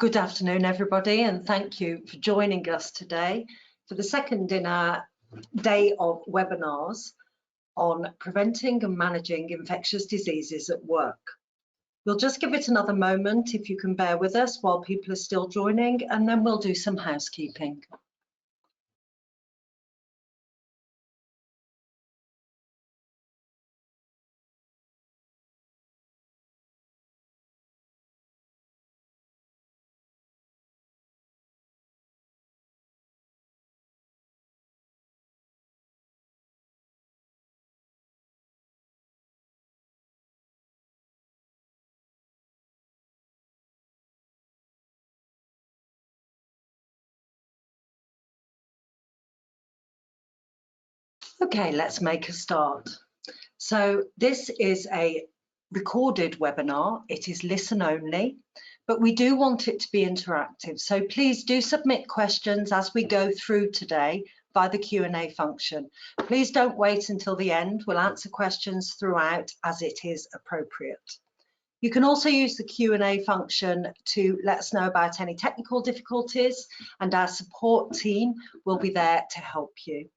Good afternoon, everybody, and thank you for joining us today for the second in our day of webinars on preventing and managing infectious diseases at work. We'll just give it another moment if you can bear with us while people are still joining, and then we'll do some housekeeping. Okay, let's make a start. So this is a recorded webinar. It is listen only, but we do want it to be interactive. So please do submit questions as we go through today by the Q&A function. Please don't wait until the end. We'll answer questions throughout as it is appropriate. You can also use the Q&A function to let us know about any technical difficulties, and our support team will be there to help you.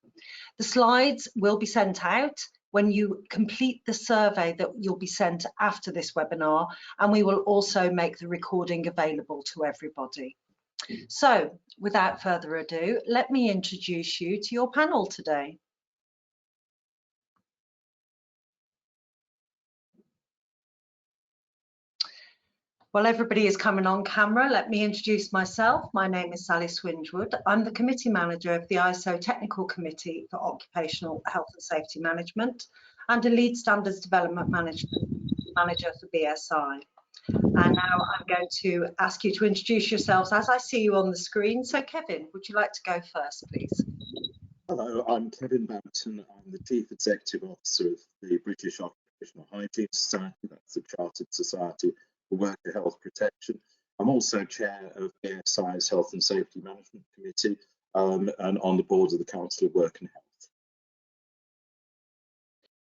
The slides will be sent out when you complete the survey that you'll be sent after this webinar, and we will also make the recording available to everybody. So, without further ado, let me introduce you to your panel today. While everybody is coming on camera, let me introduce myself. My name is Sally Swingewood. I'm the Committee Manager of the ISO Technical Committee for Occupational Health and Safety Management and a Lead Standards Development Manager for BSI. And now I'm going to ask you to introduce yourselves as I see you on the screen. So Kevin, would you like to go first, please? Hello, I'm Kevin Bampton. I'm the Chief Executive Officer of the British Occupational Hygiene Society. That's the Chartered Society for Worker Health Protection. I'm also Chair of BSI's Health and Safety Management Committee and on the board of the Council of Work and Health.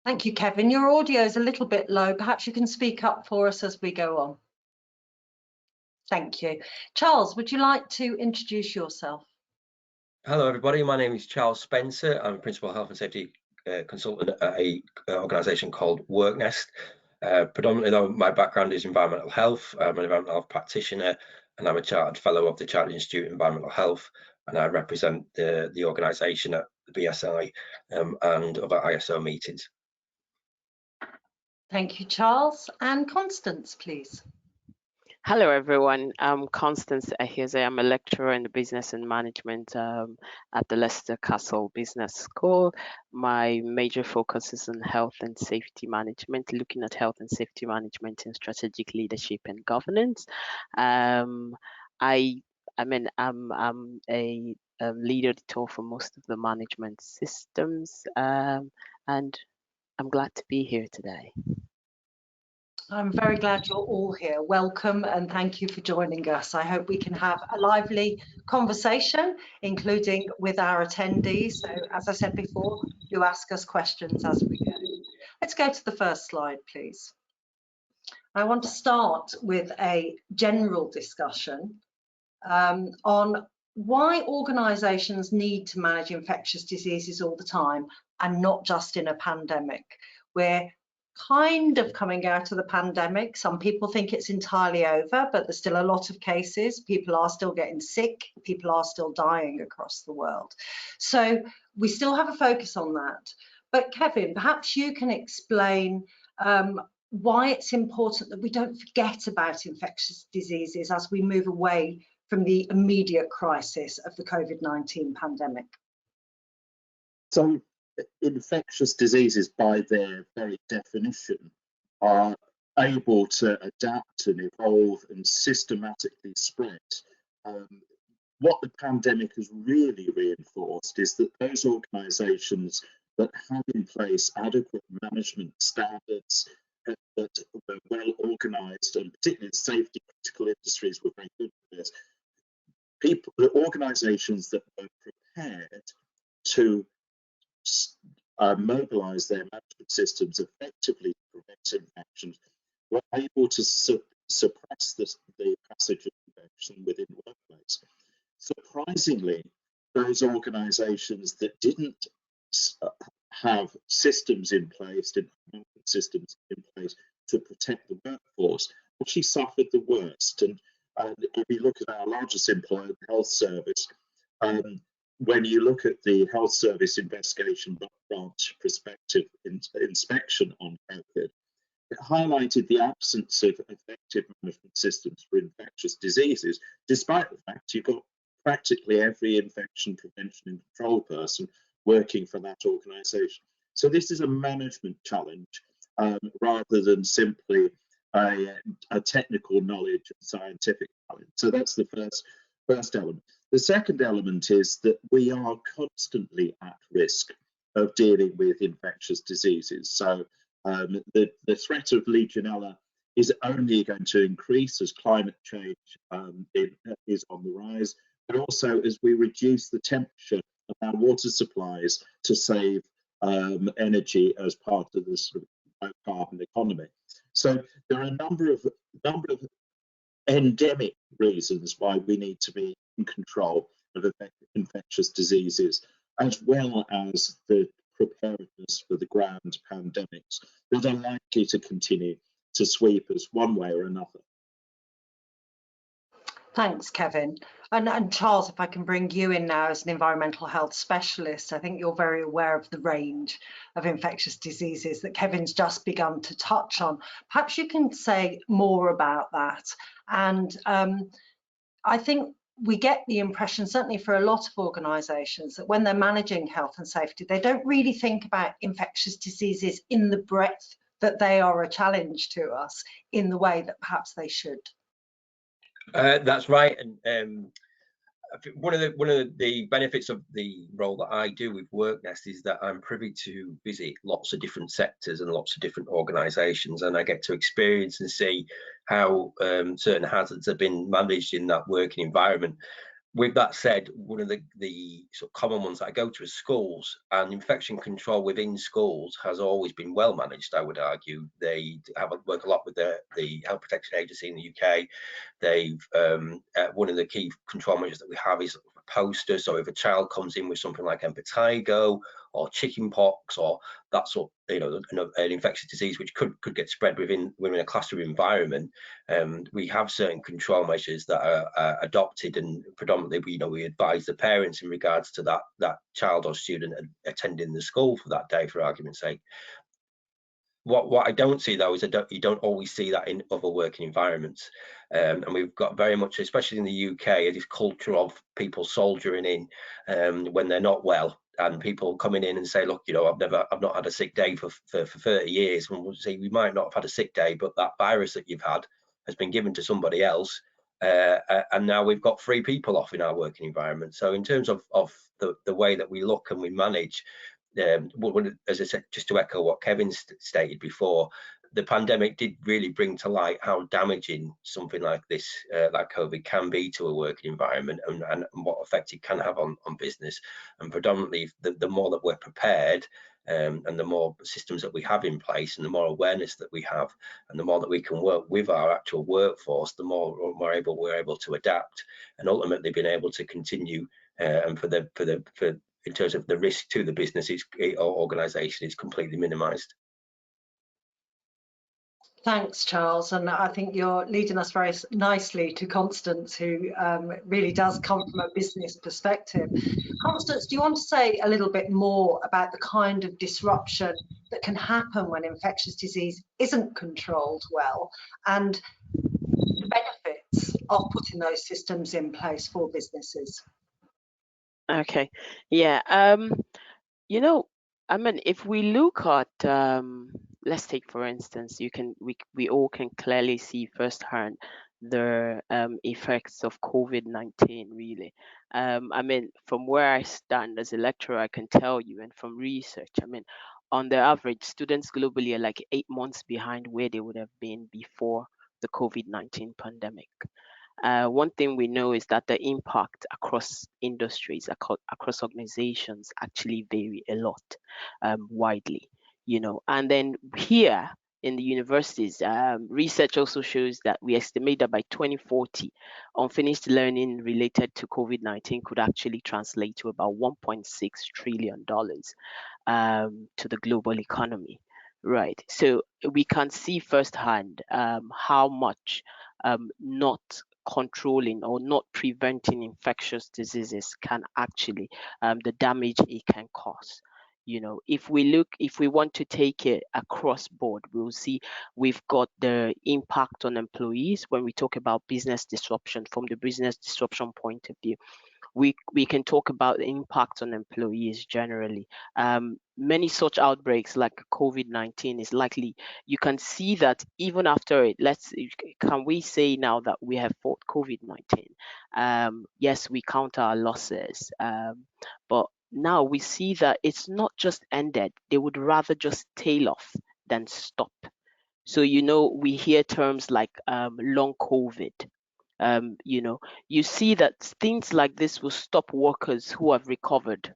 Thank you, Kevin. Your audio is a little bit low. Perhaps you can speak up for us as we go on. Thank you. Charles, would you like to introduce yourself? Hello, everybody. My name is Charles Spencer. I'm a Principal Health and Safety Consultant at an organisation called OH&S. Predominantly, though, my background is environmental health. I'm an environmental health practitioner, and I'm a Chartered Fellow of the Chartered Institute of Environmental Health, and I represent the organisation at the BSI and other ISO meetings. Thank you, Charles. And Constance, please. Hello, everyone. I'm Constance Eheze. I'm a lecturer in business and management at the Leicester Castle Business School. My major focus is on health and safety management, looking at health and safety management in strategic leadership and governance. I'm a lead editor for most of the management systems, and I'm glad to be here today. I'm very glad you're all here. Welcome and thank you for joining us. I hope we can have a lively conversation, including with our attendees. So, as I said before, do ask us questions as we go. Let's go to the first slide, please. I want to start with a general discussion on why organisations need to manage infectious diseases all the time and not just in a pandemic. We're kind of coming out of the pandemic. Some people think it's entirely over, but there's still a lot of cases. People are still getting sick. People are still dying across the world. So we still have a focus on that. But Kevin, perhaps you can explain why it's important that we don't forget about infectious diseases as we move away from the immediate crisis of the COVID-19 pandemic. So infectious diseases, by their very definition, are able to adapt and evolve and systematically spread. What the pandemic has really reinforced is that those organisations that have in place adequate management standards, that were well organised, and particularly safety critical industries were very good at this. The organisations that were prepared to mobilise their management systems effectively to prevent infections were able to suppress the passage of infection within the workplace. Surprisingly, those organisations that didn't have systems in place, didn't have systems in place to protect the workforce, actually suffered the worst. And if you look at our largest employer, the Health Service, when you look at the Health Service investigation branch prospective inspection on COVID, it highlighted the absence of effective management systems for infectious diseases, despite the fact you've got practically every infection prevention and control person working for that organisation. So this is a management challenge rather than simply a technical knowledge and scientific challenge. So that's the first element. The second element is that we are constantly at risk of dealing with infectious diseases. So the threat of Legionella is only going to increase as climate change is on the rise, but also as we reduce the temperature of our water supplies to save energy as part of this sort of low carbon economy. So there are a number of endemic reasons why we need to be in control of infectious diseases, as well as the preparedness for the grand pandemics that are likely to continue to sweep us one way or another. Thanks, Kevin. And Charles, if I can bring you in now as an environmental health specialist, I think you're very aware of the range of infectious diseases that Kevin's just begun to touch on. Perhaps you can say more about that. And I think we get the impression, certainly for a lot of organisations, that when they're managing health and safety, they don't really think about infectious diseases in the breadth that they are a challenge to us in the way that perhaps they should. That's right, and I think one of the benefits of the role that I do with WorkNest is that I'm privy to visit lots of different sectors and lots of different organisations, and I get to experience and see how certain hazards have been managed in that working environment. With that said, one of the sort of common ones that I go to is schools, and infection control within schools has always been well managed, I would argue. They work a lot with the Health Protection Agency in the UK. They've one of the key control measures that we have is a poster. So if a child comes in with something like impetigo or chickenpox or that sort, an infectious disease which could get spread within a classroom environment, we have certain control measures that are adopted, and predominantly we advise the parents in regards to that child or student attending the school for that day, for argument's sake. What I don't see though is you don't always see that in other working environments, and we've got very much, especially in the UK, this culture of people soldiering in when they're not well, and people coming in and say, look, I've not had a sick day for 30 years. And we'll say, we might not have had a sick day, but that virus that you've had has been given to somebody else, and now we've got 3 people off in our working environment. So in terms of the way that we look and we manage, as I said, just to echo what Kevin stated before, the pandemic did really bring to light how damaging something like this, like COVID, can be to a working environment, and what effect it can have on business. And predominantly, the more that we're prepared, and the more systems that we have in place, and the more awareness that we have, and the more that we can work with our actual workforce, the more we're able to adapt, and ultimately being able to continue. And for in terms of the risk to the business or organisation is completely minimised. Thanks, Charles. And I think you're leading us very nicely to Constance, who really does come from a business perspective. Constance, do you want to say a little bit more about the kind of disruption that can happen when infectious disease isn't controlled well, and the benefits of putting those systems in place for businesses? Okay, yeah. I mean, if we look at, let's take for instance, we all can clearly see firsthand the effects of COVID-19. Really, I mean, from where I stand as a lecturer, I can tell you, and from research, I mean, on the average, students globally are like 8 months behind where they would have been before the COVID-19 pandemic. One thing we know is that the impact across industries, across organizations, actually vary a lot, widely, and then here in the universities. Research also shows that we estimate that by 2040, unfinished learning related to COVID-19 could actually translate to about $1.6 trillion to the global economy. Right. So we can see firsthand how much not controlling or not preventing infectious diseases can actually the damage it can cause. You know, if we want to take it across board, we'll see we've got the impact on employees when we talk about business disruption. From the business disruption point of view, we can talk about the impact on employees generally. Many such outbreaks like COVID-19 is likely, you can see that even after it, can we say now that we have fought COVID-19? Yes, we count our losses, but now we see that it's not just ended. They would rather just tail off than stop. So, you know, we hear terms like long COVID. You know, you see that things like this will stop workers who have recovered.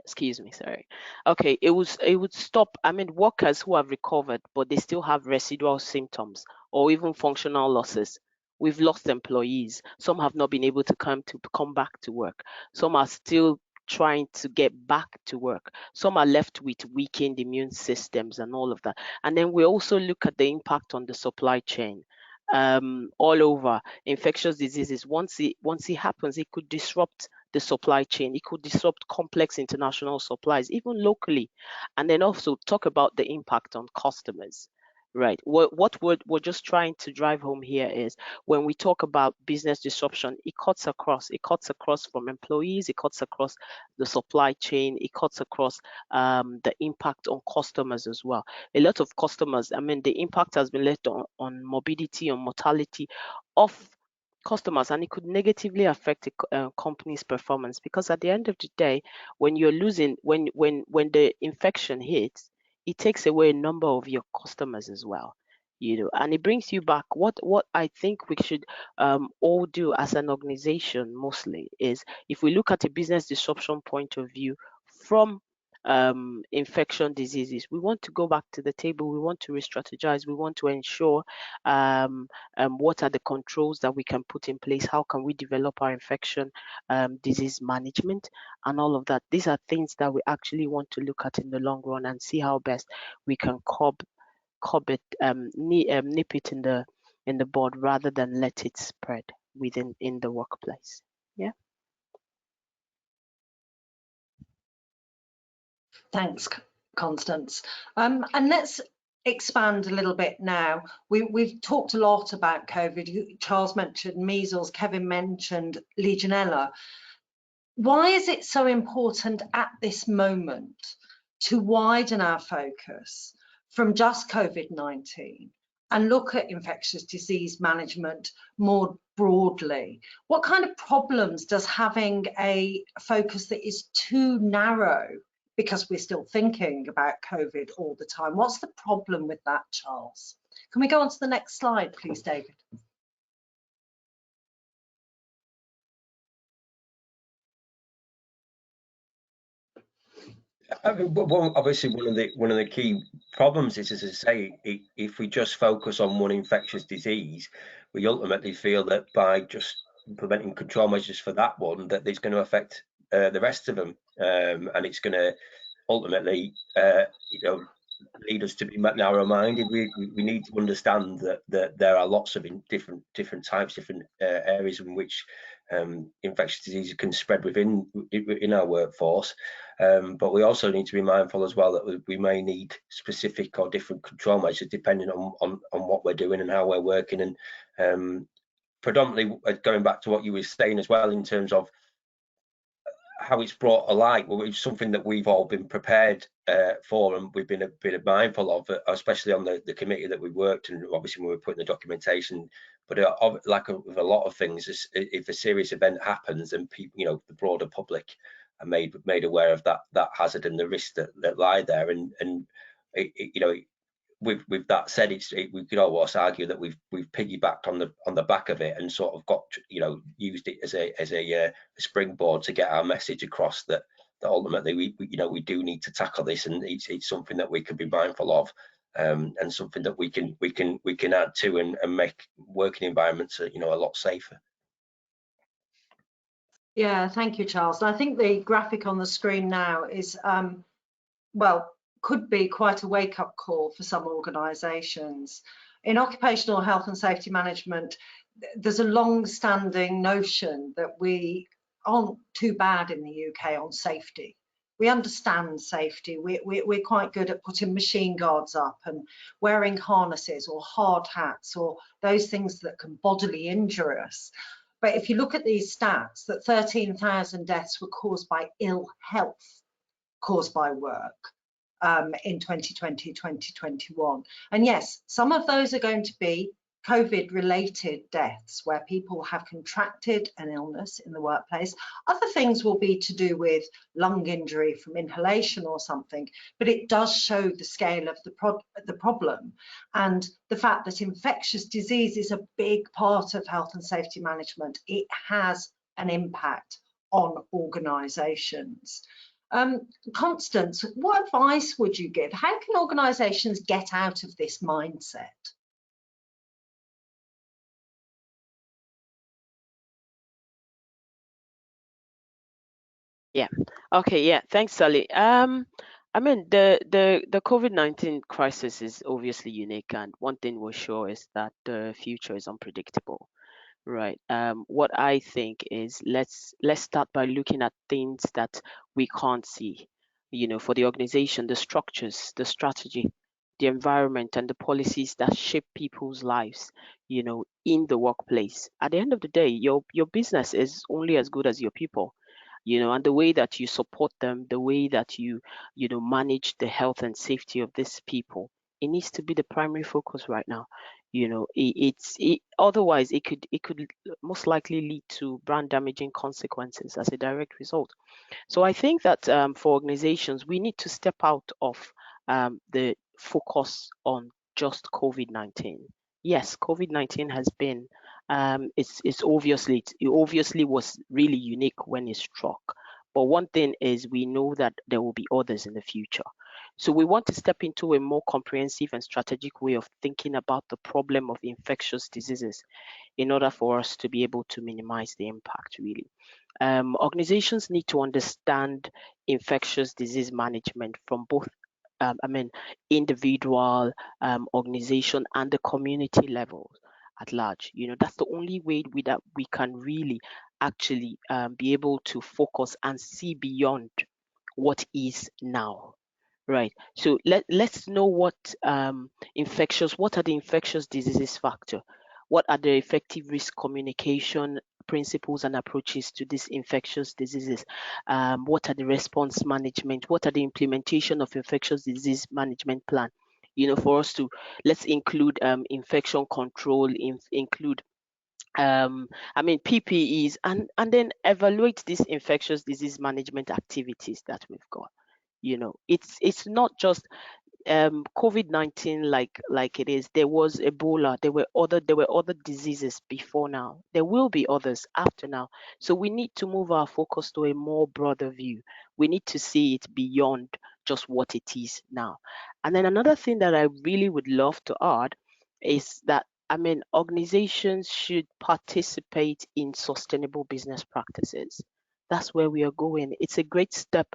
Excuse me, sorry. Okay, it would stop, I mean, workers who have recovered, but they still have residual symptoms or even functional losses. We've lost employees. Some have not been able to come back to work. Some are still trying to get back to work. Some are left with weakened immune systems and all of that. And then we also look at the impact on the supply chain. All over infectious diseases, once it happens, it could disrupt the supply chain. It could disrupt complex international supplies, even locally. And then also talk about the impact on customers. Right. What we're just trying to drive home here is when we talk about business disruption, it cuts across. It cuts across from employees. It cuts across the supply chain. It cuts across the impact on customers as well. A lot of customers, I mean, the impact has been left on morbidity, on mortality of customers, and it could negatively affect a company's performance, because at the end of the day, when you're losing, when the infection hits, it takes away a number of your customers as well, you know, and it brings you back. What I think we should all do as an organization mostly is, if we look at a business disruption point of view from infection diseases, we want to go back to the table. We want to re-strategize. We want to ensure what are the controls that we can put in place. How can we develop our infection disease management and all of that? These are things that we actually want to look at in the long run and see how best we can curb it, nip it in the bud, rather than let it spread in the workplace. Yeah. Thanks, Constance. And let's expand a little bit now. We've talked a lot about COVID. Charles mentioned measles, Kevin mentioned Legionella. Why is it so important at this moment to widen our focus from just COVID-19 and look at infectious disease management more broadly? What kind of problems does having a focus that is too narrow, because we're still thinking about COVID all the time, what's the problem with that, Charles? Can we go on to the next slide, please, David? Obviously, one of the key problems is, as I say, if we just focus on one infectious disease, we ultimately feel that by just implementing control measures for that one, that it's going to affect the rest of them, and it's going to ultimately, lead us to be narrow-minded. We need to understand that there are lots of different types, different areas in which infectious diseases can spread within our workforce, but we also need to be mindful as well that we may need specific or different control measures depending on what we're doing and how we're working. And predominantly, going back to what you were saying as well, in terms of how it's brought alight, well, it's something that we've all been prepared for, and we've been a bit mindful of, especially on the committee that we worked, and obviously when we were putting the documentation. But like with a lot of things, if a serious event happens, and people, the broader public are made aware of that hazard and the risks that lie there, and with that said, we could almost argue that we've piggybacked on the back of it and sort of got used it as a springboard to get our message across that ultimately we do need to tackle this, and it's something that we can be mindful of. and something that we can add to and make working environments a lot safer. Yeah, thank you, Charles. I think the graphic on the screen now is, well, could be quite a wake-up call for some organisations. In occupational health and safety management, there's a long-standing notion that we aren't too bad in the UK on safety. We understand safety. We're quite good at putting machine guards up and wearing harnesses or hard hats or those things that can bodily injure us. But if you look at these stats, that 13,000 deaths were caused by ill health caused by work in 2020, 2021. And yes, some of those are going to be COVID-related deaths where people have contracted an illness in the workplace. Other things will be to do with lung injury from inhalation or something, but it does show the scale of the problem and the fact that infectious disease is a big part of health and safety management. It has an impact on organisations. Constance, what advice would you give? How can organisations get out of this mindset? Yeah. Okay. Yeah. Thanks, Sally. I mean, the COVID-19 crisis is obviously unique, and one thing we're sure is that the future is unpredictable. Right. What I think is let's start by looking at things that we can't see. For the organization, the structures, the strategy, the environment, and the policies that shape people's lives. In the workplace. At the end of the day, your business is only as good as your people. And the way that you support them, the way that you manage the health and safety of these people, it needs to be the primary focus right now. Otherwise it could most likely lead to brand damaging consequences as a direct result. So I think that for organizations, we need to step out of the focus on just COVID-19. Yes, COVID-19 has been it obviously was really unique when it struck. But one thing is we know that there will be others in the future. So we want to step into a more comprehensive and strategic way of thinking about the problem of infectious diseases in order for us to be able to minimize the impact, really. Organizations need to understand infectious disease management from both individual, organization, and the community levels at large. That's the only way that we can really actually be able to focus and see beyond what is now. Right. So let's know what are the infectious diseases factor? What are the effective risk communication principles and approaches to these infectious diseases? What are the response management? What are the implementation of infectious disease management plan? For us to let's include infection control, include PPEs, and then evaluate these infectious disease management activities that we've got. It's not just COVID-19 like it is. There was Ebola. There were other diseases before now. There will be others after now. So we need to move our focus to a more broader view. We need to see it beyond just what it is now. And then another thing that I really would love to add is that organizations should participate in sustainable business practices. That's where we are going. It's a great step,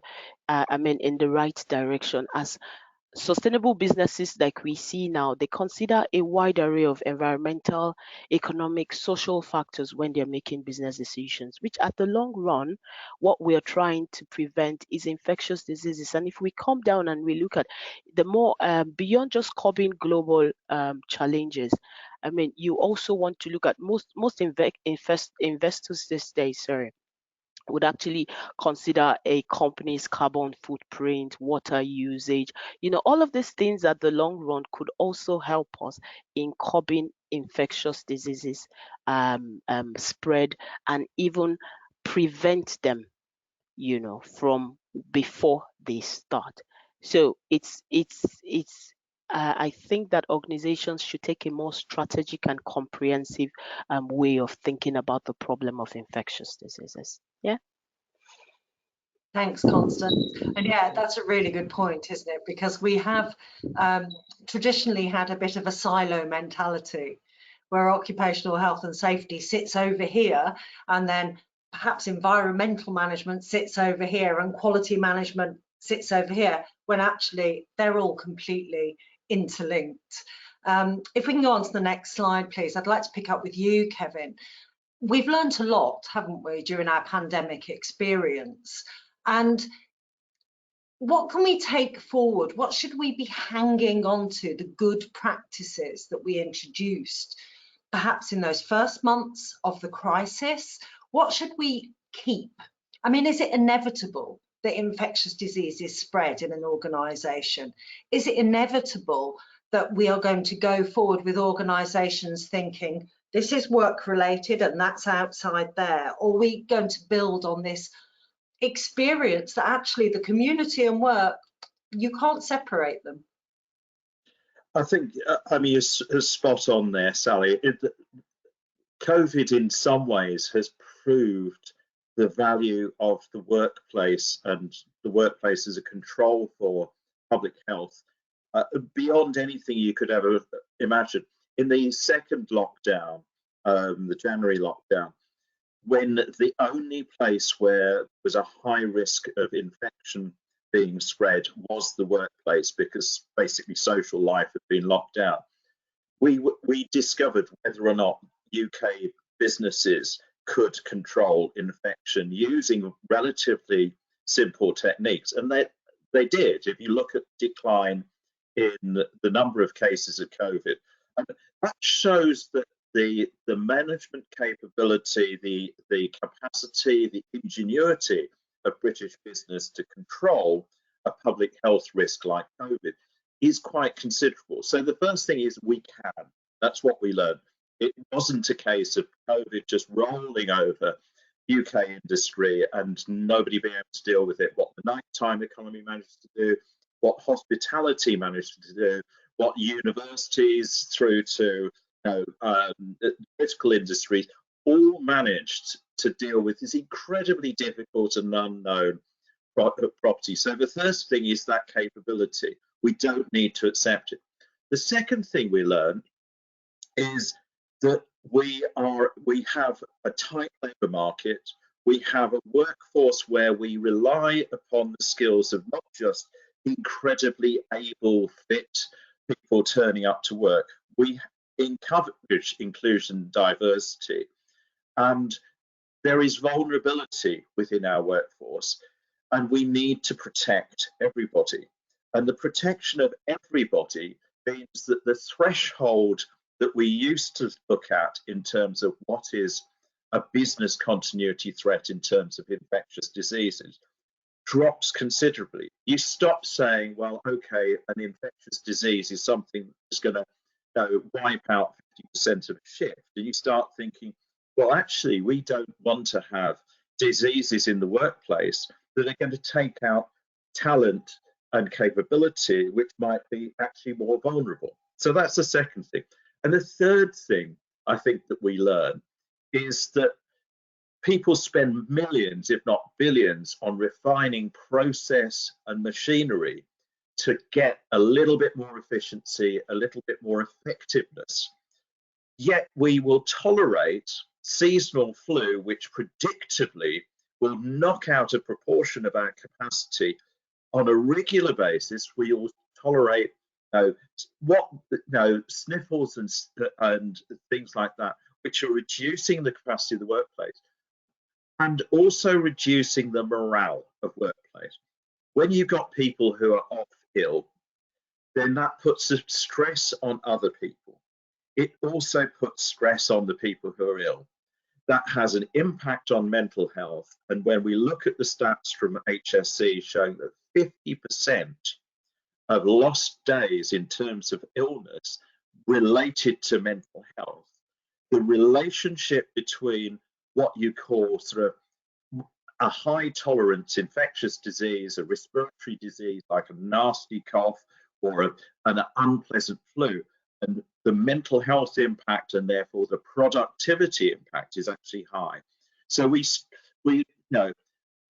in the right direction, as sustainable businesses like we see now, they consider a wide array of environmental, economic, social factors when they're making business decisions, which at the long run, what we're trying to prevent is infectious diseases. And if we come down and we look at the more beyond just curbing global challenges, you also want to look at most investors these days, would actually consider a company's carbon footprint, water usage, all of these things at the long run could also help us in curbing infectious diseases spread and even prevent them, from before they start. So I think that organizations should take a more strategic and comprehensive way of thinking about the problem of infectious diseases. Yeah. Thanks, Constance. And yeah, that's a really good point, isn't it? Because we have traditionally had a bit of a silo mentality where occupational health and safety sits over here, and then perhaps environmental management sits over here and quality management sits over here, when actually they're all completely interlinked. If we can go on to the next slide, please. I'd like to pick up with you, Kevin. We've learned a lot, haven't we, during our pandemic experience? And what can we take forward? What should we be hanging on to, the good practices that we introduced, perhaps in those first months of the crisis? What should we keep? I mean, is it inevitable that infectious diseases spread in an organisation? Is it inevitable that we are going to go forward with organisations thinking this is work related and that's outside there? Or are we going to build on this experience that actually the community and work, you can't separate them? I think, I mean, you're spot on there, Sally. COVID in some ways has proved the value of the workplace and the workplace as a control for public health beyond anything you could ever imagine. In the second lockdown, the January lockdown, when the only place where there was a high risk of infection being spread was the workplace, because basically social life had been locked down, we discovered whether or not UK businesses could control infection using relatively simple techniques, and they did. If you look at decline in the number of cases of COVID, and that shows that the management capability, the capacity, the ingenuity of British business to control a public health risk like COVID is quite considerable. So the first thing is we can. That's what we learned. It wasn't a case of COVID just rolling over UK industry and nobody being able to deal with it. What the nighttime economy managed to do, what hospitality managed to do, what universities through to critical industries all managed to deal with this incredibly difficult and unknown property. So the first thing is that capability. We don't need to accept it. The second thing we learn is that we have a tight labour market. We have a workforce where we rely upon the skills of not just incredibly able, fit people turning up to work. We encourage inclusion, diversity, and there is vulnerability within our workforce, and we need to protect everybody. And the protection of everybody means that the threshold that we used to look at in terms of what is a business continuity threat in terms of infectious diseases drops considerably. You stop saying, well, okay, an infectious disease is something that's going to wipe out 50% of a shift. And you start thinking, well, actually, we don't want to have diseases in the workplace that are going to take out talent and capability, which might be actually more vulnerable. So that's the second thing. And the third thing I think that we learn is that people spend millions, if not billions, on refining process and machinery to get a little bit more efficiency, a little bit more effectiveness. Yet we will tolerate seasonal flu, which predictably will knock out a proportion of our capacity on a regular basis. We will tolerate sniffles and things like that, which are reducing the capacity of the workplace and also reducing the morale of workplace. When you've got people who are off ill, then that puts a stress on other people. It also puts stress on the people who are ill. That has an impact on mental health. And when we look at the stats from HSE showing that 50% of lost days in terms of illness related to mental health, the relationship between what you call sort of a high tolerance infectious disease, a respiratory disease like a nasty cough or an unpleasant flu, and the mental health impact and therefore the productivity impact is actually high. So we know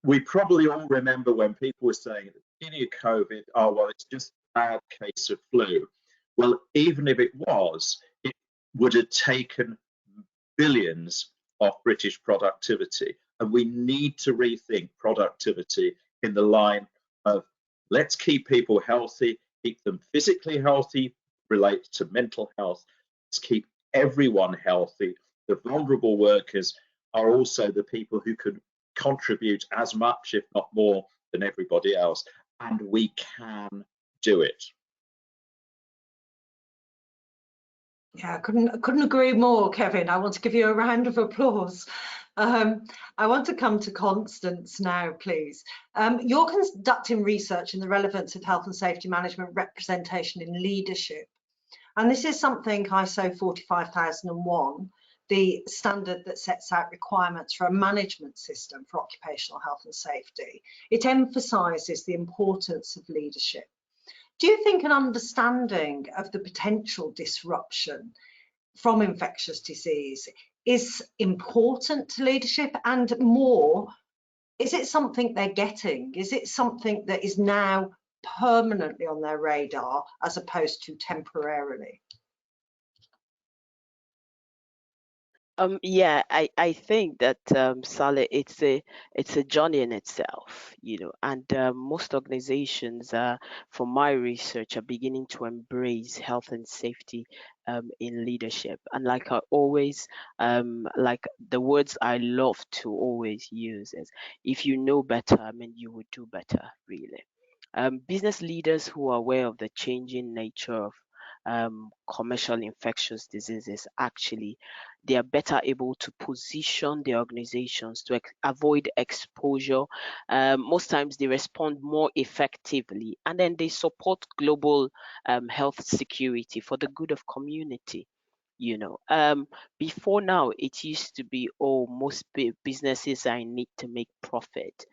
we probably all remember when people were saying at the beginning of COVID, oh, well, it's just a bad case of flu. Well, even if it was, it would have taken billions of British productivity. And we need to rethink productivity in the line of let's keep people healthy, keep them physically healthy, relate to mental health, let's keep everyone healthy. The vulnerable workers are also the people who can contribute as much, if not more, than everybody else. And we can do it. Yeah, I couldn't agree more, Kevin. I want to give you a round of applause. I want to come to Constance now, please. You're conducting research in the relevance of health and safety management representation in leadership. And this is something ISO 45001, the standard that sets out requirements for a management system for occupational health and safety. It emphasises the importance of leadership. Do you think an understanding of the potential disruption from infectious disease is important to leadership? And more, is it something they're getting? Is it something that is now permanently on their radar as opposed to temporarily? Yeah, I think that Saleh, it's a journey in itself, and most organizations, from my research, are beginning to embrace health and safety in leadership. And like I always, like the words I love to always use is, if you know better, I mean, you would do better, really. Business leaders who are aware of the changing nature of commercial infectious diseases, actually they are better able to position their organizations to avoid exposure. Most times they respond more effectively, and then they support global health security for the good of community. Before now, it used to be, oh, most businesses are in need to make profit.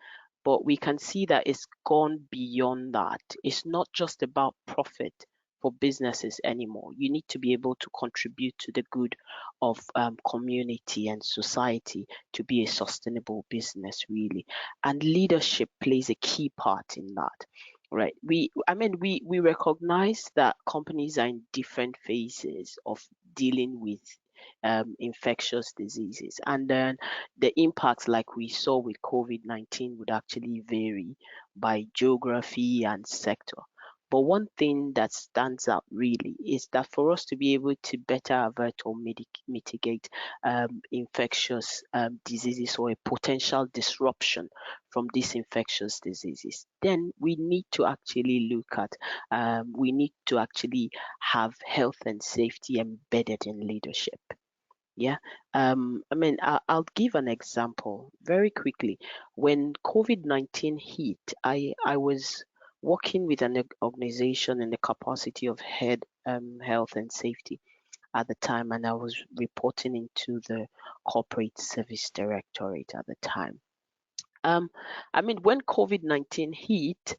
But we can see that it's gone beyond that. It's not just about profit for businesses anymore. You need to be able to contribute to the good of community and society to be a sustainable business, really. And leadership plays a key part in that. Right. We recognize that companies are in different phases of dealing with infectious diseases, and then the impacts, like we saw with COVID-19, would actually vary by geography and sector. But one thing that stands out really is that for us to be able to better avert or mitigate infectious diseases or a potential disruption from these infectious diseases, then we need to actually look at, we need to actually have health and safety embedded in leadership. Yeah. I'll give an example very quickly. When COVID-19 hit, I was working with an organization in the capacity of head health and safety at the time, and I was reporting into the corporate service directorate at the time. When COVID-19 hit,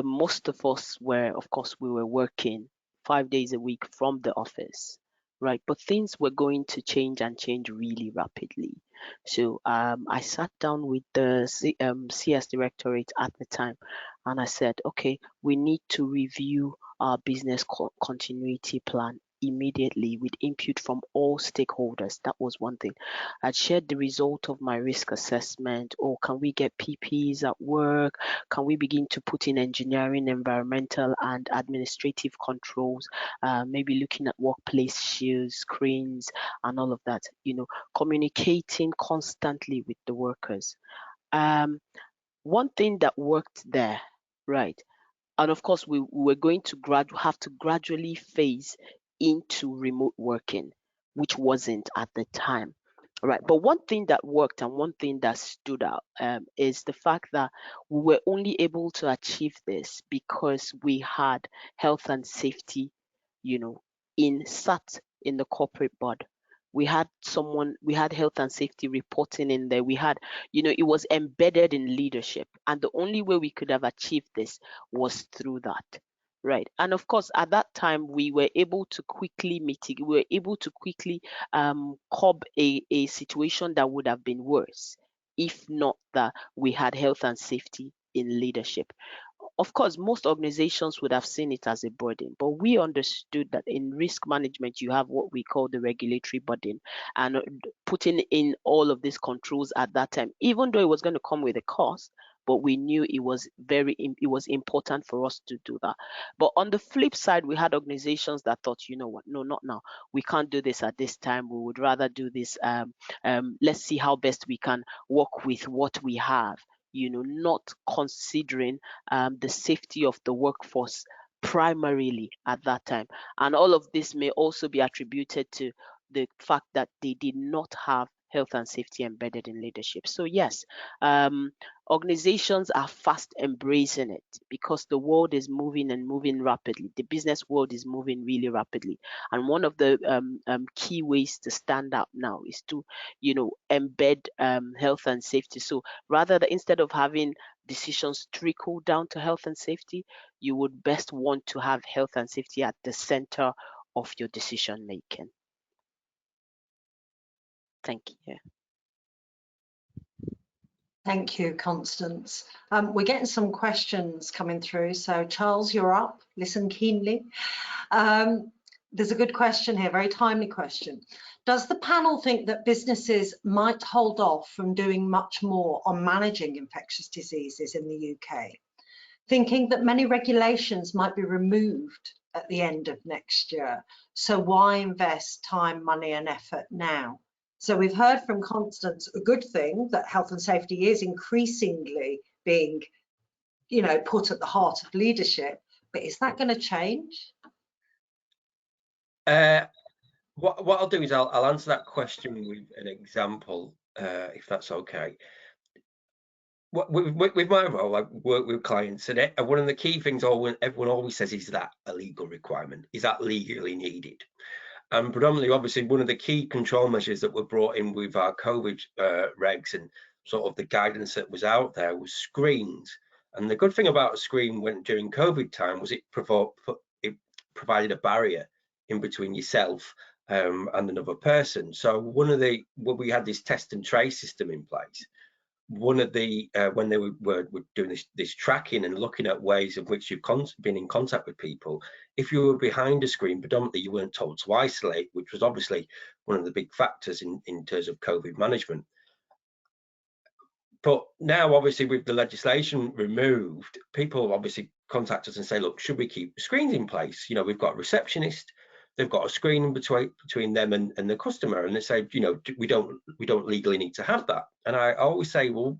most of us were, of course, we were working 5 days a week from the office, right? But things were going to change and change really rapidly. So I sat down with the CS directorate at the time, and I said, okay, we need to review our business continuity plan immediately with input from all stakeholders. That was one thing. I'd shared the result of my risk assessment. Or can we get PPEs at work? Can we begin to put in engineering, environmental, and administrative controls? Maybe looking at workplace shields, screens, and all of that. Communicating constantly with the workers. One thing that worked there, right? And of course, we were going to have to gradually phase into remote working, which wasn't at the time. Right. But one thing that worked and one thing that stood out is the fact that we were only able to achieve this because we had health and safety, sat in the corporate board. We had health and safety reporting in there. We had, it was embedded in leadership. And the only way we could have achieved this was through that. Right. And of course, at that time, we were able to quickly mitigate, we were able to quickly curb a situation that would have been worse if not that we had health and safety in leadership. Of course, most organizations would have seen it as a burden, but we understood that in risk management, you have what we call the regulatory burden, and putting in all of these controls at that time, even though it was going to come with a cost, but we knew it was important for us to do that. But on the flip side, we had organizations that thought, you know what, no, not now. We can't do this at this time. We would rather do this. Let's see how best we can work with what we have, not considering the safety of the workforce primarily at that time. And all of this may also be attributed to the fact that they did not have health and safety embedded in leadership. So yes, organizations are fast embracing it because the world is moving and moving rapidly. The business world is moving really rapidly. And one of the key ways to stand out now is to, embed health and safety. So rather than instead of having decisions trickle down to health and safety, you would best want to have health and safety at the center of your decision making. Thank you. Thank you, Constance. We're getting some questions coming through. So Charles, you're up. Listen keenly. There's a good question here, very timely question. Does the panel think that businesses might hold off from doing much more on managing infectious diseases in the UK, thinking that many regulations might be removed at the end of next year? So why invest time, money and effort now? So we've heard from Constance a good thing, that health and safety is increasingly being, put at the heart of leadership, but is that going to change? What I'll do is I'll answer that question with an example, if that's okay. With my role, I work with clients, and one of the key things everyone always says is that a legal requirement. Is that legally needed? And predominantly, obviously, one of the key control measures that were brought in with our COVID regs and sort of the guidance that was out there was screens. And the good thing about a screen during COVID time was it provided a barrier in between yourself and another person. So when we had this test and trace system in place, one of the when they were doing this tracking and looking at ways in which you've been in contact with people, if you were behind a screen, predominantly you weren't told to isolate, which was obviously one of the big factors in terms of COVID management. But now, obviously, with the legislation removed, people obviously contact us and say, look, should we keep screens in place? We've got a receptionist, they've got a screen between them and the customer, and they say, we don't legally need to have that. And I always say, well,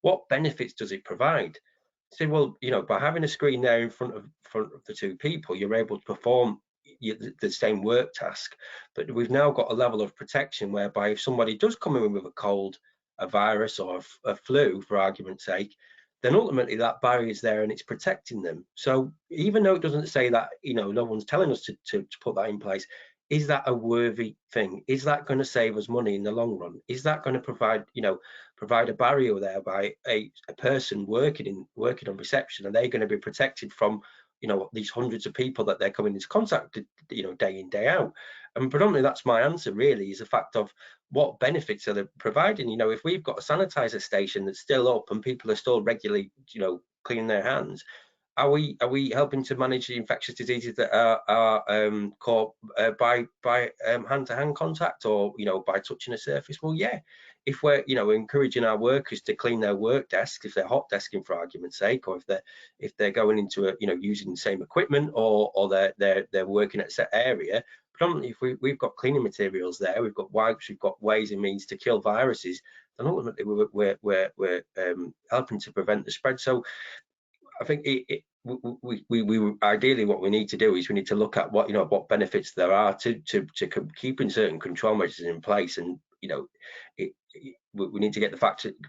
what benefits does it provide? I say, well, by having a screen there in front of the two people, you're able to perform the same work task, but we've now got a level of protection whereby if somebody does come in with a cold, a virus or a flu, for argument's sake, then ultimately that barrier is there and it's protecting them. So even though it doesn't say that, no one's telling us to put that in place, is that a worthy thing? Is that going to save us money in the long run? Is that going to provide a barrier there by a person working on reception? Are they going to be protected from these hundreds of people that they're coming into contact with, day in, day out? And predominantly that's my answer, really, is the fact of what benefits are they providing. If we've got a sanitizer station that's still up and people are still regularly cleaning their hands, are we helping to manage the infectious diseases that are caught by hand-to-hand contact or by touching a surface? Well, yeah. If we're encouraging our workers to clean their work desks, if they're hot desking for argument's sake, or if they're going into using the same equipment, or they're working at a set area, predominantly if we've got cleaning materials there, we've got wipes, we've got ways and means to kill viruses, then ultimately we're helping to prevent the spread. So I think we ideally what we need to do is we need to look at what benefits there are to keeping certain control measures in place, and we need to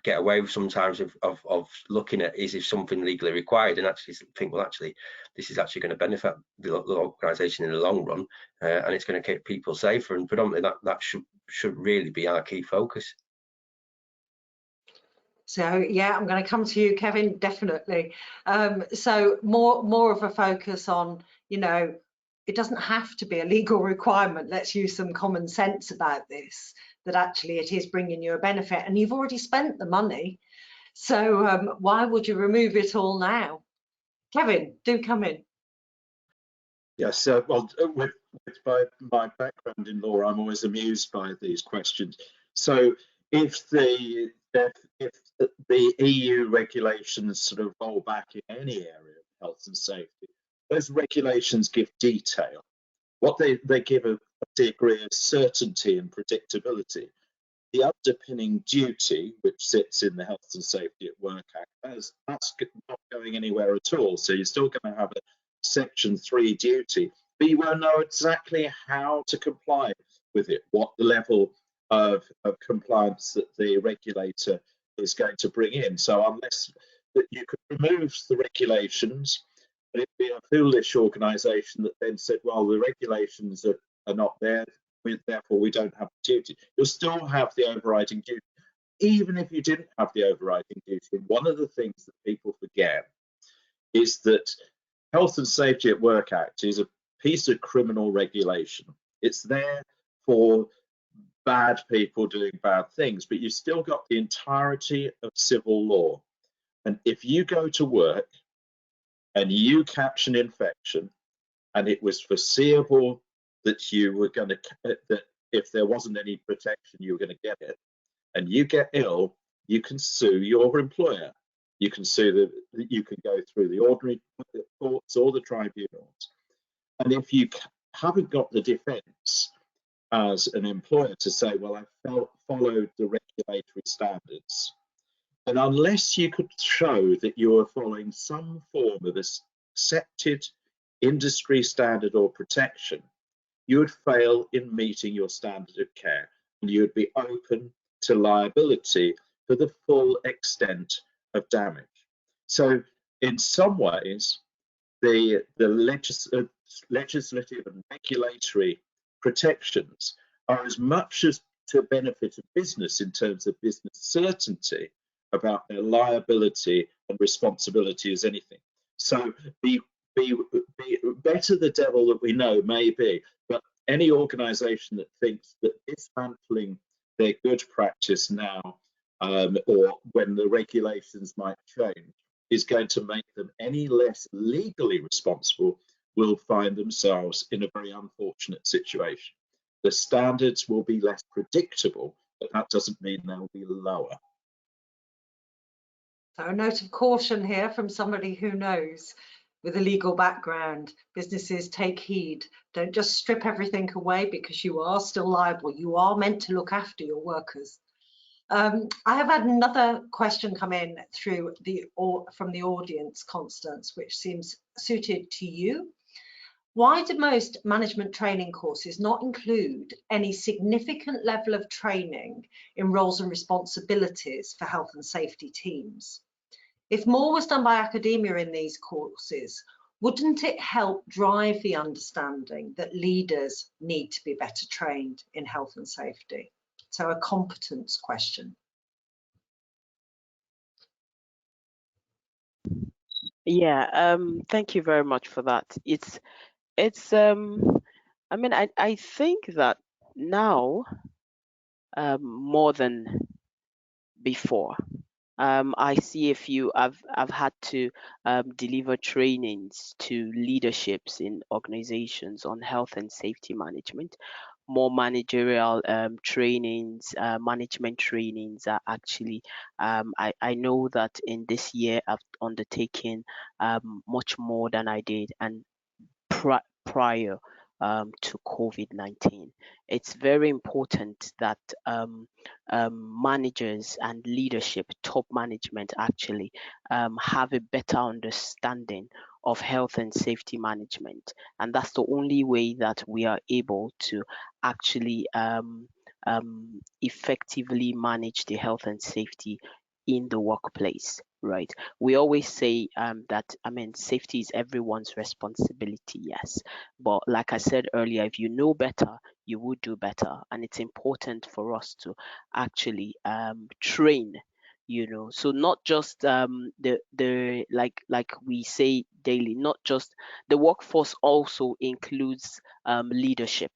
get away with sometimes of looking at if something legally required and actually think, well, actually this is actually going to benefit the organisation in the long run, and it's going to keep people safer, and predominantly that should really be our key focus. So yeah, I'm going to come to you, Kevin, definitely. So more of a focus on, it doesn't have to be a legal requirement. Let's use some common sense about this. that actually it is bringing you a benefit, and you've already spent the money. So why would you remove it all now? Kevin, do come in. Yes, well, with my background in law, I'm always amused by these questions. So if the EU regulations sort of roll back in any area of health and safety, those regulations give detail. What they give a degree of certainty and predictability. The underpinning duty, which sits in the Health and Safety at Work Act, that's not going anywhere at all. So you're still going to have a Section 3 duty, but you won't know exactly how to comply with it, what the level of compliance that the regulator is going to bring in. So unless that you could remove the regulations, it'd be a foolish organisation that then said, well, the regulations are not there, therefore we don't have a duty. You'll still have the overriding duty, even if you didn't have the overriding duty. And one of the things that people forget is that Health and Safety at Work Act is a piece of criminal regulation. It's there for bad people doing bad things, but you've still got the entirety of civil law. And if you go to work and you catch an infection and it was foreseeable that you were going to, that if there wasn't any protection, you were going to get it, and you get ill, you can sue your employer. You can you can go through the ordinary courts or the tribunals. And if you haven't got the defence as an employer to say, well, I followed the regulatory standards, and unless you could show that you are following some form of accepted industry standard or protection, you would fail in meeting your standard of care, and you would be open to liability for the full extent of damage. So in some ways, the legislative and regulatory protections are as much as to benefit a business in terms of business certainty about their liability and responsibility as anything. So be better the devil that we know may be, but any organisation that thinks that dismantling their good practice now or when the regulations might change is going to make them any less legally responsible will find themselves in a very unfortunate situation. The standards will be less predictable, but that doesn't mean they'll be lower. So a note of caution here from somebody who knows with a legal background. Businesses, take heed. Don't just strip everything away because you are still liable. You are meant to look after your workers. I have had another question come in through from the audience, Constance, which seems suited to you. Why do most management training courses not include any significant level of training in roles and responsibilities for health and safety teams? If more was done by academia in these courses, wouldn't it help drive the understanding that leaders need to be better trained in health and safety? So a competence question. Yeah, thank you very much for that. It's I mean, I think that now more than before. I see a few. I've had to deliver trainings to leaderships in organizations on health and safety management. More managerial trainings, management trainings are actually. I know that in this year I've undertaken much more than I did and prior to COVID-19. It's very important that managers and leadership, top management actually have a better understanding of health and safety management. And that's the only way that we are able to actually effectively manage the health and safety in the workplace, right? We always say that, I mean, safety is everyone's responsibility, yes. But like I said earlier, if you know better, you would do better. And it's important for us to actually train, you know, so not just the like we say daily, not just the workforce also includes leadership,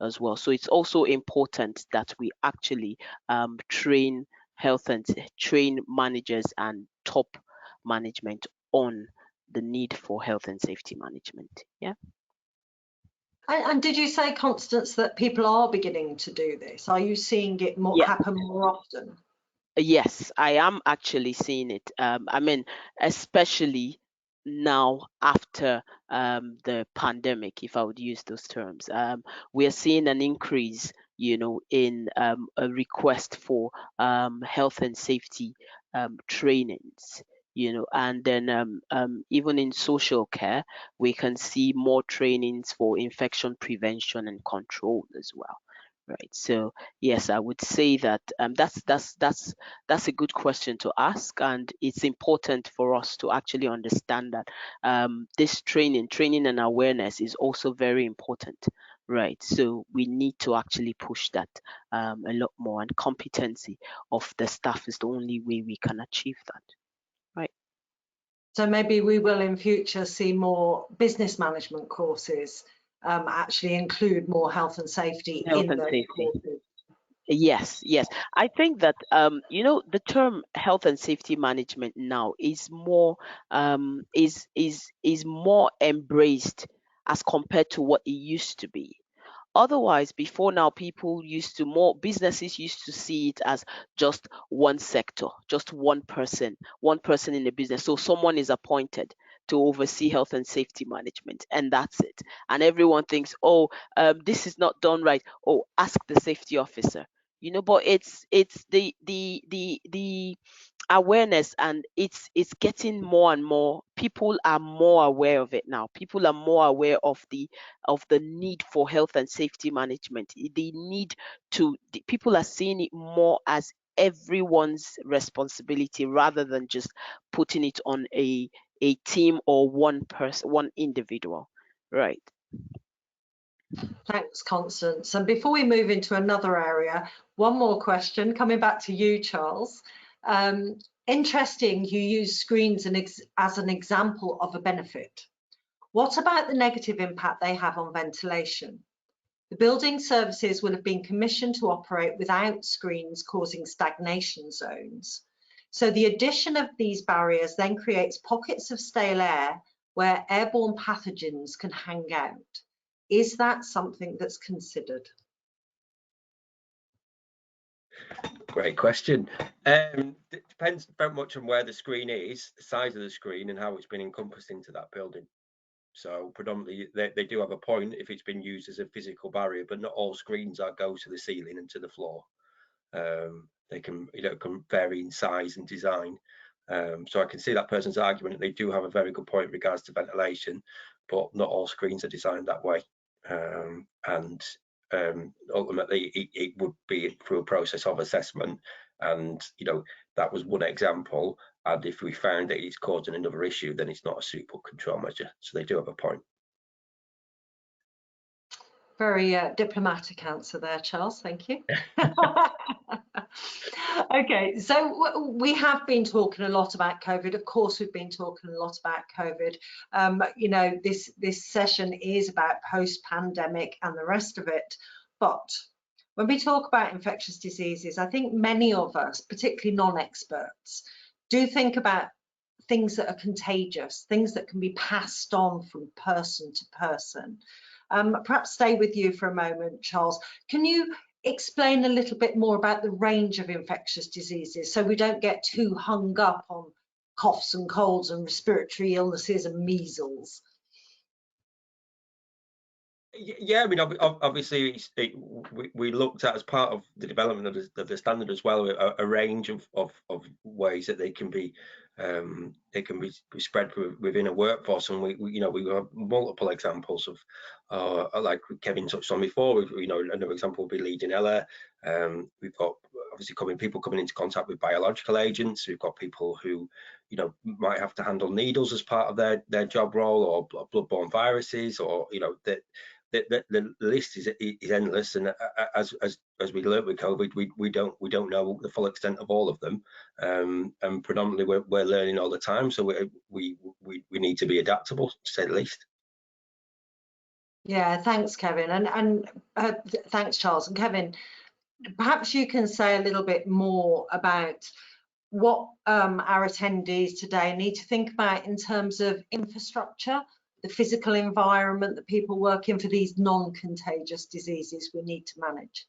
as well. So it's also important that we actually train managers and top management on the need for health and safety management. Yeah. And did you say, Constance, that people are beginning to do this? Are you seeing it happen more often? Yes, I am actually seeing it. I mean, especially now after the pandemic, if I would use those terms, we're seeing an increase, in a request for health and safety trainings. And then even in social care, we can see more trainings for infection prevention and control as well. Right. So yes, I would say that that's a good question to ask, and it's important for us to actually understand that this training and awareness is also very important. Right. So we need to actually push that a lot more, and competency of the staff is the only way we can achieve that. Right. So maybe we will in future see more business management courses actually include more health and safety in those courses. Yes. I think that the term health and safety management now is more is more embraced as compared to what it used to be. Otherwise, before now, businesses used to see it as just one sector, just one person in the business. So someone is appointed to oversee health and safety management, and that's it. And everyone thinks, oh, this is not done right. Oh, ask the safety officer. But it's the awareness, and it's getting more and more. People are more aware of it now. People are more aware of the need for health and safety management. People are seeing it more as everyone's responsibility, rather than just putting it on a team or one person, one individual. Right. Thanks, Constance. And before we move into another area, one more question coming back to you, Charles. Interesting, you use screens as an example of a benefit. What about the negative impact they have on ventilation? The building services will have been commissioned to operate without screens, causing stagnation zones. So the addition of these barriers then creates pockets of stale air where airborne pathogens can hang out. Is that something that's considered? Great question. It depends very much on where the screen is, the size of the screen, and how it's been encompassed into that building. So predominantly, they do have a point if it's been used as a physical barrier, but not all screens go to the ceiling and to the floor. They can vary in size and design. So I can see that person's argument. They do have a very good point in regards to ventilation, but not all screens are designed that way. And ultimately, it would be through a process of assessment. And that was one example. And if we found that it's causing another issue, then it's not a suitable control measure. So they do have a point. Very diplomatic answer there, Charles. Thank you. Okay, so we have been talking a lot about COVID. Of course, we've been talking a lot about COVID. This session is about post-pandemic and the rest of it. But when we talk about infectious diseases, I think many of us, particularly non-experts, do think about things that are contagious, things that can be passed on from person to person. Perhaps stay with you for a moment, Charles. Can you explain a little bit more about the range of infectious diseases so we don't get too hung up on coughs and colds and respiratory illnesses and measles? Yeah, I mean, obviously, we looked at, as part of the development of the standard as well, a range of ways that they can be spread within a workforce, and we have multiple examples of, like Kevin touched on before. Another example would be Legionella. We've got obviously people coming into contact with biological agents. We've got people who might have to handle needles as part of their job role, or bloodborne viruses, or the list is endless. And as we learned with COVID, we don't know the full extent of all of them, and predominantly we're learning all the time. So we need to be adaptable, to say the least. Yeah, thanks, Kevin, and thanks, Charles. And Kevin, perhaps you can say a little bit more about what our attendees today need to think about in terms of infrastructure, the physical environment that people work in for these non-contagious diseases we need to manage.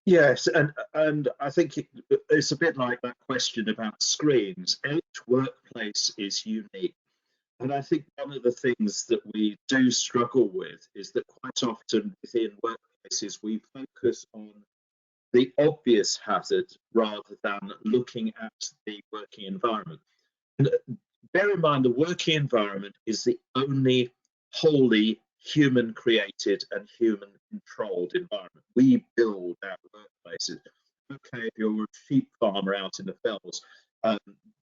Yes, and I think it's a bit like that question about screens. Each workplace is unique. And I think one of the things that we do struggle with is that quite often within workplaces, we focus on the obvious hazard rather than looking at the working environment. And bear in mind, the working environment is the only wholly human created and human controlled environment. We build our workplaces. Okay, if you're a sheep farmer out in the fells,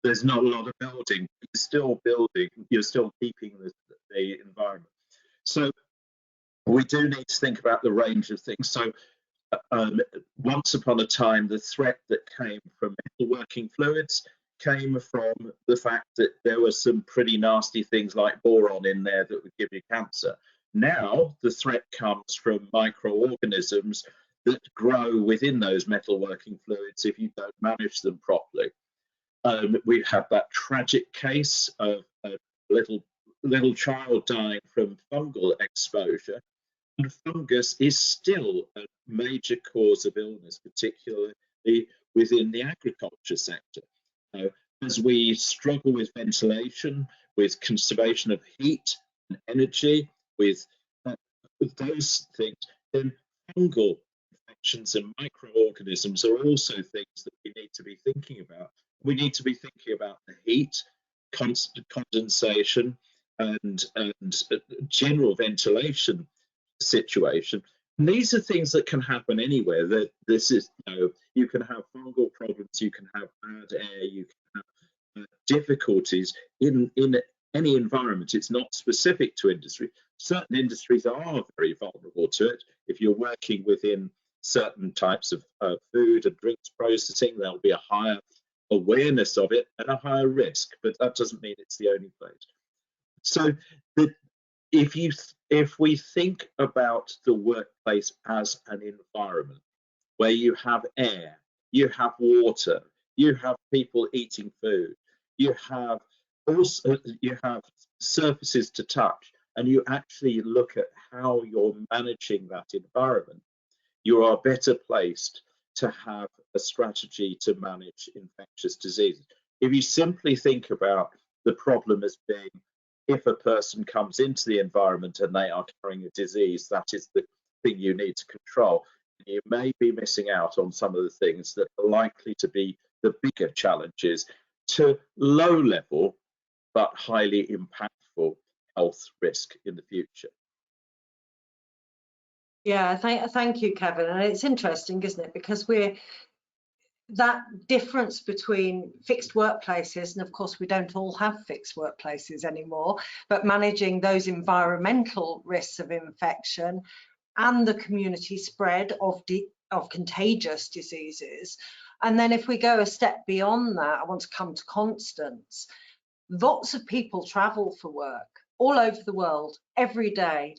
there's not a lot of building. You're still building, you're still keeping the environment. So we do need to think about the range of things. So once upon a time, the threat that came from metalworking fluids came from the fact that there were some pretty nasty things like boron in there that would give you cancer. Now the threat comes from microorganisms that grow within those metalworking fluids if you don't manage them properly. We have that tragic case of a little child dying from fungal exposure. And fungus is still a major cause of illness, particularly within the agriculture sector. As we struggle with ventilation, with conservation of heat and energy, with those things, then fungal infections and microorganisms are also things that we need to be thinking about. We need to be thinking about the heat, constant condensation, and general ventilation situation. And these are things that can happen anywhere. That this is, you can have fungal problems, you can have bad air, you can have difficulties in any environment. It's not specific to industry. Certain industries are very vulnerable to it. If you're working within certain types of food and drinks processing, there'll be a higher awareness of it and a higher risk, but that doesn't mean it's the only place. So if we think about the workplace as an environment where you have air, you have water, you have people eating food, you have surfaces to touch, and you actually look at how you're managing that environment, you are better placed to have a strategy to manage infectious diseases. If you simply think about the problem as being, if a person comes into the environment and they are carrying a disease, that is the thing you need to control. You may be missing out on some of the things that are likely to be the bigger challenges to low level but highly impactful health risk in the future. Yeah, thank you, Kevin. And it's interesting, isn't it? Because that difference between fixed workplaces, and of course we don't all have fixed workplaces anymore, but managing those environmental risks of infection and the community spread of contagious diseases. And then if we go a step beyond that, I want to come to Constance. Lots of people travel for work all over the world every day.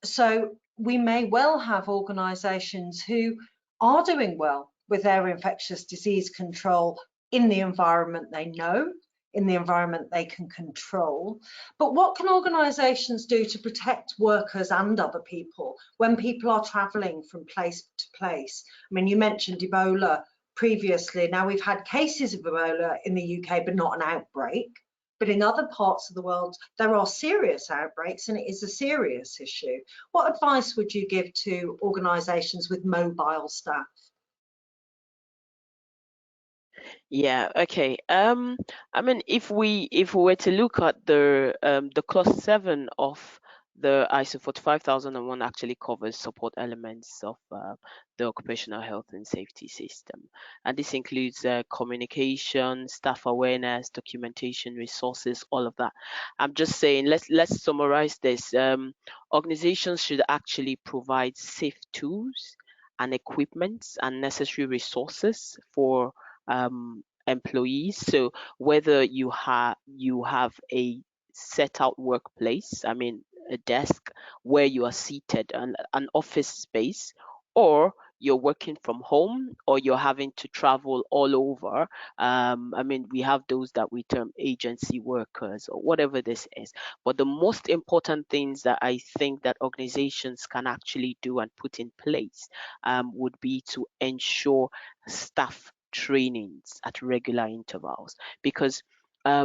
So we may well have organisations who are doing well with their infectious disease control in the environment they know, in the environment they can control. But what can organisations do to protect workers and other people when people are travelling from place to place? I mean, you mentioned Ebola previously. Now, we've had cases of Ebola in the UK, but not an outbreak. But in other parts of the world, there are serious outbreaks and it is a serious issue. What advice would you give to organisations with mobile staff? Yeah, okay. I mean, if we were to look at the clause 7 of the ISO 45001 actually covers support elements of the occupational health and safety system, and this includes communication, staff awareness, documentation, resources, all of that. I'm just saying, let's summarize this. Organizations should actually provide safe tools and equipment and necessary resources for employees. So whether you have a set out workplace, I mean, a desk where you are seated, an office space, or you're working from home, or you're having to travel all over. I mean, we have those that we term agency workers or whatever this is. But the most important things that I think that organizations can actually do and put in place would be to ensure staff trainings at regular intervals, because I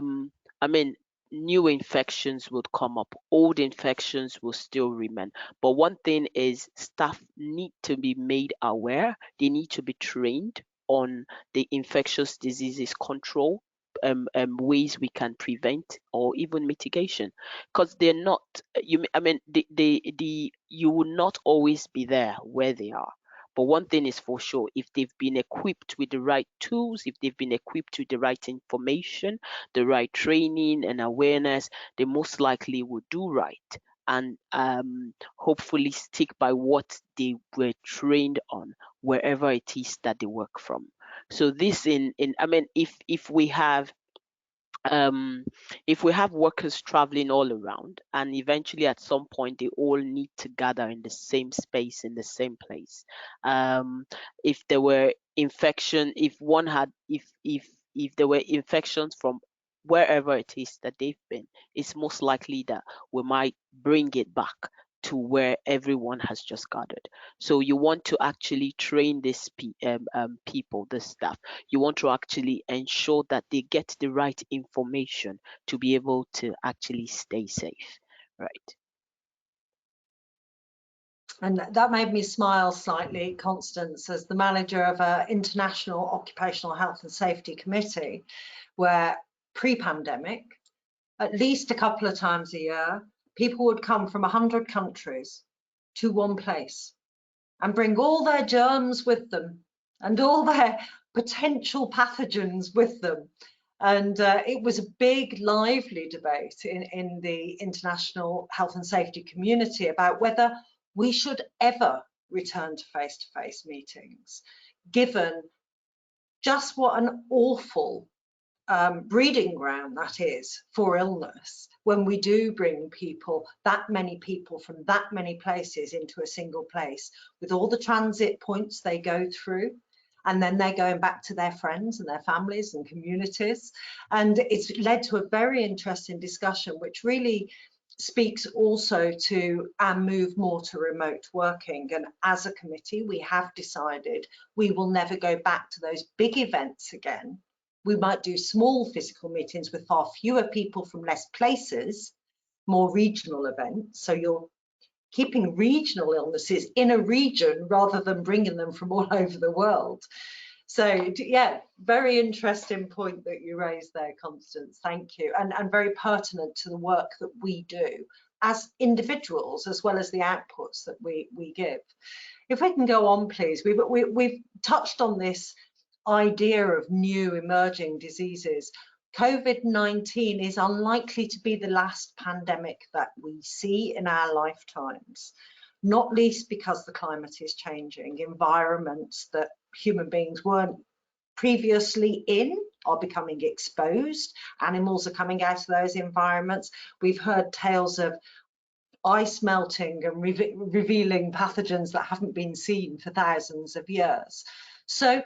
mean, new infections would come up, old infections will still remain. But one thing is, staff need to be made aware, they need to be trained on the infectious diseases control, ways we can prevent or even mitigation, because they're not, I mean, you will not always be there where they are. But one thing is for sure, if they've been equipped with the right tools, if they've been equipped with the right information, the right training and awareness, they most likely will do right, and hopefully stick by what they were trained on wherever it is that they work from. So this I mean, if we have workers traveling all around, and eventually at some point they all need to gather in the same space, in the same place, if there were if there were infections from wherever it is that they've been, it's most likely that we might bring it back to where everyone has just gathered. So you want to actually train these people, the staff. You want to actually ensure that they get the right information to be able to actually stay safe, right? And that made me smile slightly, Constance, as the manager of an international occupational health and safety committee, where pre-pandemic, at least a couple of times a year, people would come from 100 countries to one place and bring all their germs with them and all their potential pathogens with them. And it was a big, lively debate in the international health and safety community about whether we should ever return to face-to-face meetings, given just what an awful breeding ground that is for illness when we do bring people, that many people from that many places into a single place, with all the transit points they go through, and then they're going back to their friends and their families and communities. And it's led to a very interesting discussion, which really speaks also to our move more to remote working. And as a committee, we have decided we will never go back to those big events again. We might do small physical meetings with far fewer people from less places, more regional events. So you're keeping regional illnesses in a region rather than bringing them from all over the world. So yeah, very interesting point that you raised there, Constance. Thank you. And very pertinent to the work that we do as individuals, as well as the outputs that we give. If we can go on, please. We've touched on this idea of new emerging diseases. COVID-19 is unlikely to be the last pandemic that we see in our lifetimes, not least because the climate is changing. Environments that human beings weren't previously in are becoming exposed. Animals are coming out of those environments. We've heard tales of ice melting and revealing pathogens that haven't been seen for thousands of years. So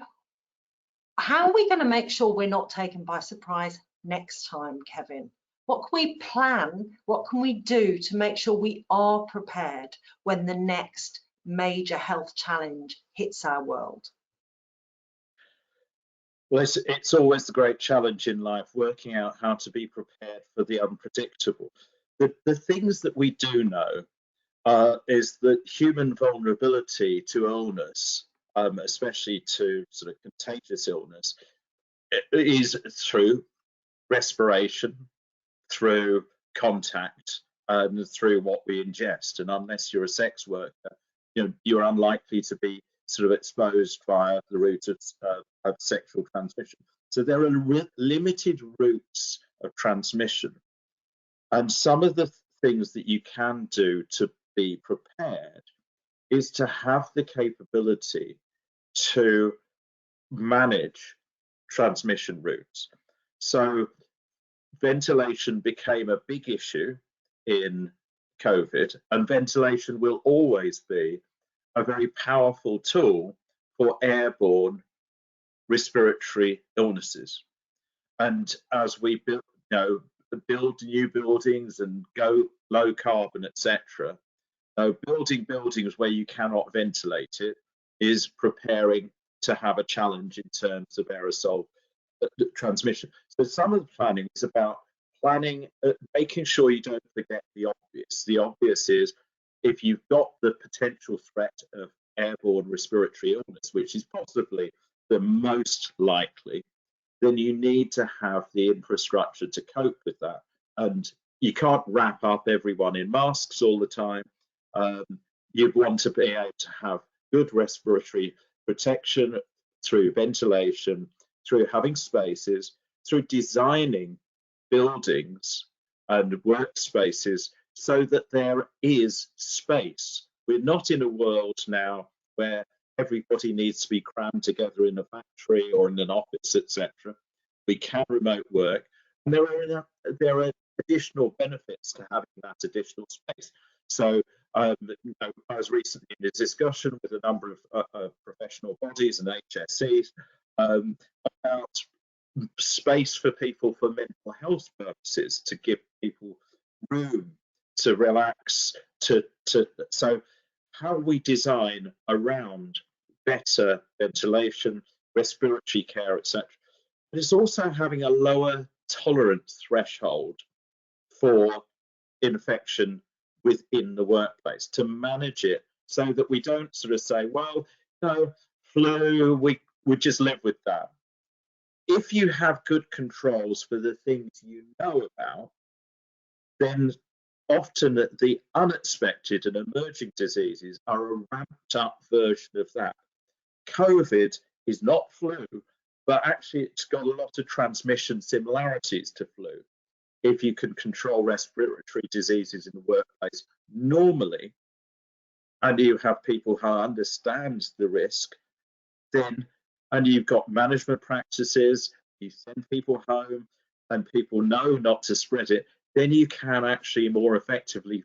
how are we going to make sure we're not taken by surprise next time, Kevin? What can we plan? What can we do to make sure we are prepared when the next major health challenge hits our world? Well, it's always the great challenge in life, working out how to be prepared for the unpredictable. The things that we do know is that human vulnerability to illness, especially to sort of contagious illness, is through respiration, through contact, and through what we ingest. And unless you're a sex worker, you're unlikely to be sort of exposed via the route of sexual transmission. So there are limited routes of transmission. And some of the things that you can do to be prepared is to have the capability to manage transmission routes. So ventilation became a big issue in COVID, and ventilation will always be a very powerful tool for airborne respiratory illnesses. And as we build new buildings and go low carbon, etc., building buildings where you cannot ventilate it is preparing to have a challenge in terms of aerosol transmission. So some of the planning is about planning, making sure you don't forget the obvious. The obvious is if you've got the potential threat of airborne respiratory illness, which is possibly the most likely, then you need to have the infrastructure to cope with that. And you can't wrap up everyone in masks all the time. You'd want to be able to have good respiratory protection through ventilation, through having spaces, through designing buildings and workspaces so that there is space. We're not in a world now where everybody needs to be crammed together in a factory or in an office, etc. We can remote work, and there are additional benefits to having that additional space. So I was recently in a discussion with a number of professional bodies and HSEs about space for people for mental health purposes, to give people room to relax, so how we design around better ventilation, respiratory care, etc. But it's also having a lower tolerance threshold for infection within the workplace, to manage it so that we don't sort of say, well, no, flu, we just live with that. If you have good controls for the things you know about, then often the unexpected and emerging diseases are a ramped up version of that. COVID is not flu, but actually it's got a lot of transmission similarities to flu. If you can control respiratory diseases in the workplace normally, and you have people who understand the risk, then, and you've got management practices, you send people home and people know not to spread it, then you can actually more effectively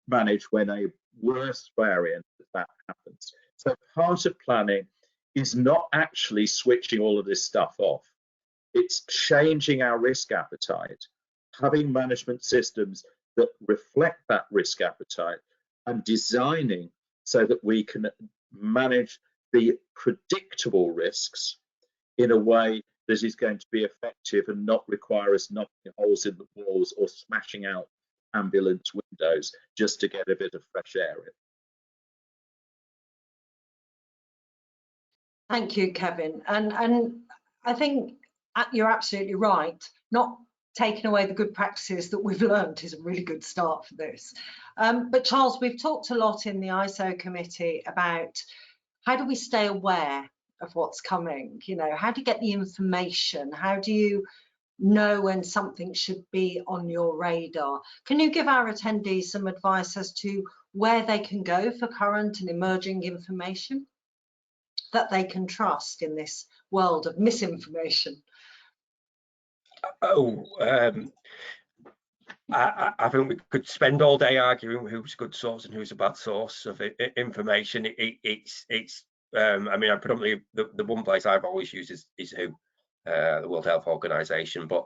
manage when a worse variant of that happens. So part of planning is not actually switching all of this stuff off. It's changing our risk appetite, having management systems that reflect that risk appetite, and designing so that we can manage the predictable risks in a way that is going to be effective and not require us knocking holes in the walls or smashing out ambulance windows just to get a bit of fresh air in. Thank you, Kevin. And I think you're absolutely right. Not taking away the good practices that we've learned is a really good start for this. But Charles, we've talked a lot in the ISO committee about how do we stay aware of what's coming? You know, how do you get the information? How do you know when something should be on your radar? Can you give our attendees some advice as to where they can go for current and emerging information that they can trust in this world of misinformation? I think we could spend all day arguing who's a good source and who's a bad source of information. I mean, predominantly the one place I've always used is WHO, the World Health Organization, but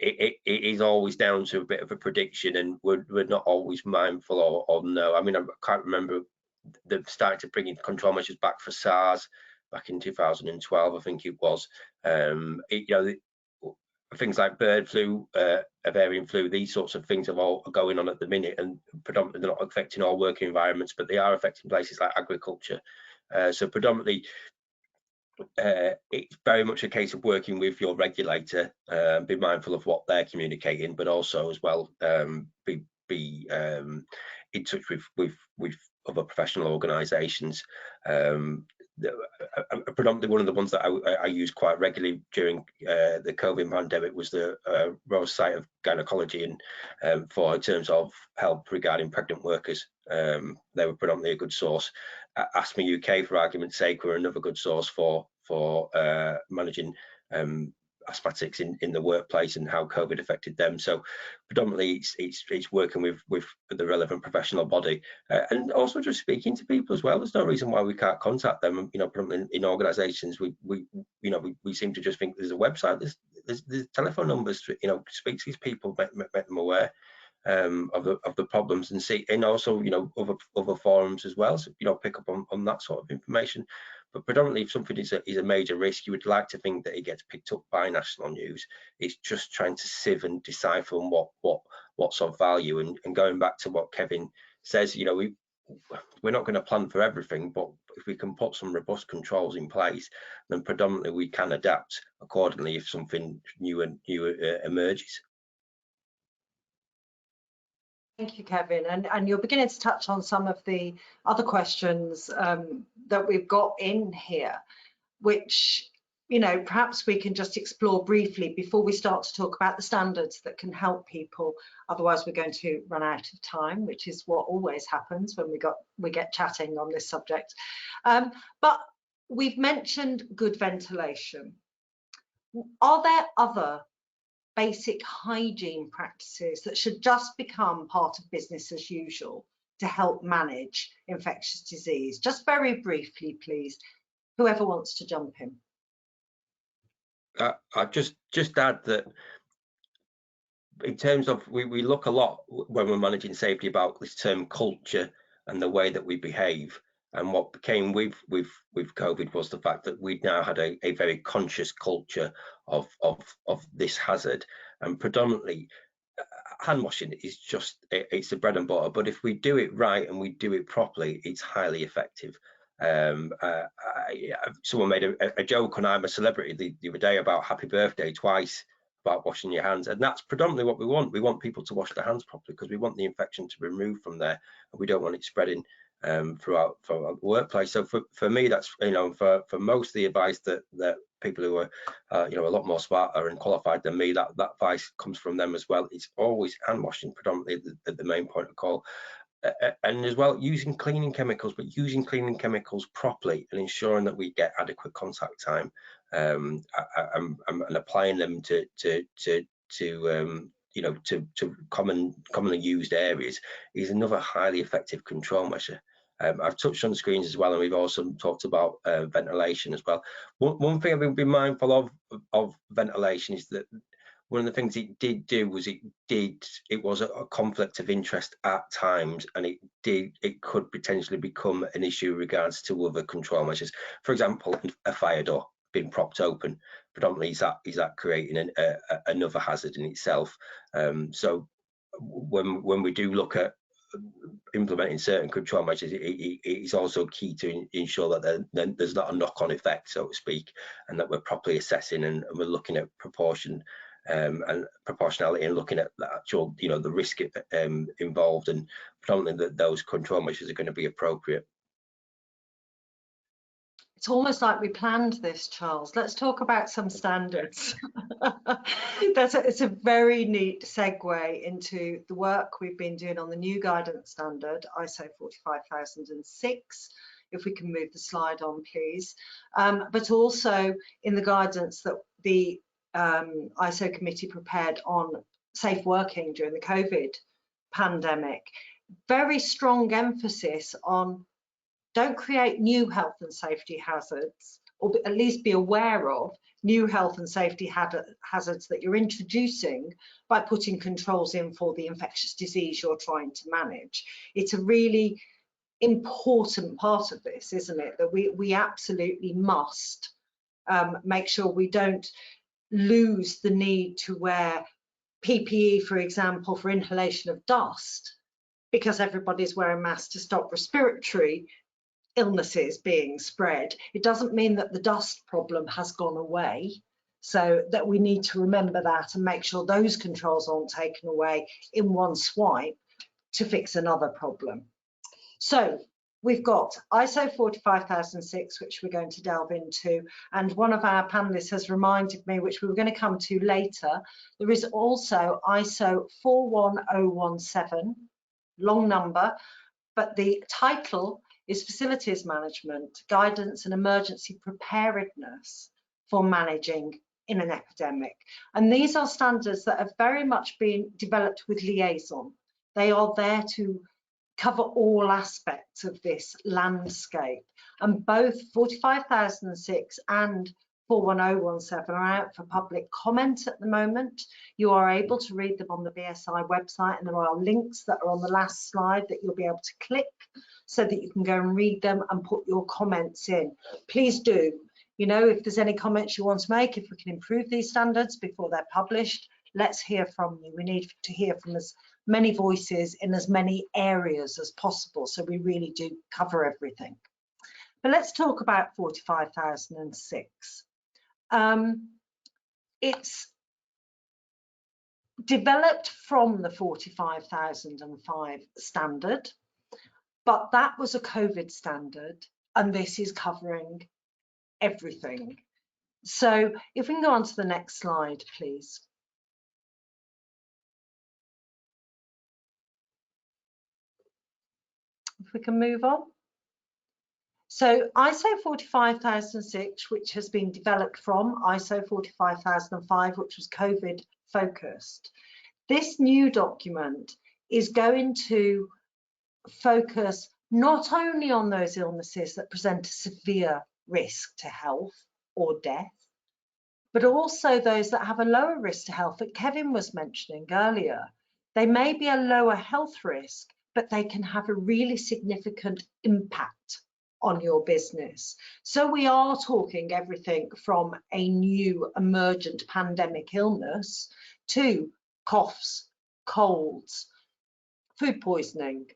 it is always down to a bit of a prediction, and we're not always mindful or know. I mean, I can't remember them starting to bring in control measures back for SARS back in 2012, I think it was. You know, things like bird flu, avian flu, these sorts of things are all going on at the minute, and predominantly they're not affecting all working environments, but they are affecting places like agriculture. So predominantly, it's very much a case of working with your regulator, be mindful of what they're communicating, but also as well be in touch with other professional organisations. Predominantly one of the ones that I use quite regularly during the COVID pandemic was the Royal Society of Gynecology, and for in terms of help regarding pregnant workers. They were predominantly a good source. Ask Me UK, for argument's sake, were another good source for managing asthmatics in the workplace and how COVID affected them. So predominantly it's working with the relevant professional body, and also just speaking to people as well. There's no reason why we can't contact them. In organisations, we seem to just think there's a website, there's telephone numbers. Speak to these people, make them aware of the problems, and see, and also other forums as well. So pick up on that sort of information. But predominantly, if something is a major risk, you would like to think that it gets picked up by national news. It's just trying to sieve and decipher on what's of value. And going back to what Kevin says, we're not going to plan for everything, but if we can put some robust controls in place, then predominantly we can adapt accordingly if something new emerges. Thank you, Kevin. And you're beginning to touch on some of the other questions that we've got in here, which, perhaps we can just explore briefly before we start to talk about the standards that can help people. Otherwise, we're going to run out of time, which is what always happens when we get chatting on this subject. But we've mentioned good ventilation. Are there other basic hygiene practices that should just become part of business as usual to help manage infectious disease? Just very briefly, please, whoever wants to jump in. I just add that in terms of, we look a lot when we're managing safety about this term culture and the way that we behave. And what became with COVID was the fact that we now had a very conscious culture of this hazard, and predominantly hand washing is just, it's the bread and butter. But if we do it right and we do it properly, it's highly effective. Someone made a joke on I'm a Celebrity the other day about happy birthday twice, about washing your hands, and that's predominantly what we want. We want people to wash their hands properly because we want the infection to be removed from there, and we don't want it spreading throughout the workplace. So for me, that's for most of the advice that people who are a lot more smarter and qualified than me, that advice comes from them as well. It's always hand washing predominantly the main point of call. And as well, using cleaning chemicals, but using cleaning chemicals properly and ensuring that we get adequate contact time, and applying them to commonly used areas is another highly effective control measure. I've touched on screens as well, and we've also talked about ventilation as well. One thing I've been mindful of ventilation is that one of the things it did do was it was a conflict of interest at times, and it could potentially become an issue in regards to other control measures. For example, a fire door being propped open, predominantly is that creating another hazard in itself. So when we do look at implementing certain control measures, it's also key to ensure that there's not a knock-on effect, so to speak, and that we're properly assessing and we're looking at proportion and proportionality, and looking at the actual, the risk involved, and predominantly that those control measures are going to be appropriate. It's almost like we planned this, Charles. Let's talk about some standards. It's a very neat segue into the work we've been doing on the new guidance standard, ISO 45006. If we can move the slide on, please. But also in the guidance that the ISO committee prepared on safe working during the COVID pandemic. Very strong emphasis on don't create new health and safety hazards, or at least be aware of new health and safety hazards that you're introducing by putting controls in for the infectious disease you're trying to manage. It's a really important part of this, isn't it? That we absolutely must make sure we don't lose the need to wear PPE, for example, for inhalation of dust, because everybody's wearing masks to stop respiratory illnesses being spread. It doesn't mean that the dust problem has gone away, so that we need to remember that and make sure those controls aren't taken away in one swipe to fix another problem. So we've got ISO 45006, which we're going to delve into, and one of our panelists has reminded me, which we were going to come to later, there is also ISO 41017, long number, but the title is Facilities Management, Guidance and Emergency Preparedness for Managing in an epidemic. And these are standards that have very much been developed with liaison. They are there to cover all aspects of this landscape. And both 45006 and 41017 are out for public comment at the moment. You are able to read them on the BSI website, and there are links that are on the last slide that you'll be able to click so that you can go and read them and put your comments in. Please do. You know, if there's any comments you want to make, if we can improve these standards before they're published, let's hear from you. We need to hear from as many voices in as many areas as possible, so we really do cover everything. But let's talk about 45006. It's developed from the 45005 standard, but that was a COVID standard, and this is covering everything. So if we can go on to the next slide, please. If we can move on. So ISO 45006, which has been developed from ISO 45005, which was COVID focused. This new document is going to focus not only on those illnesses that present a severe risk to health or death, but also those that have a lower risk to health that Kevin was mentioning earlier. They may be a lower health risk, but they can have a really significant impact on your business. So we are talking everything from a new emergent pandemic illness to coughs, colds, food poisoning,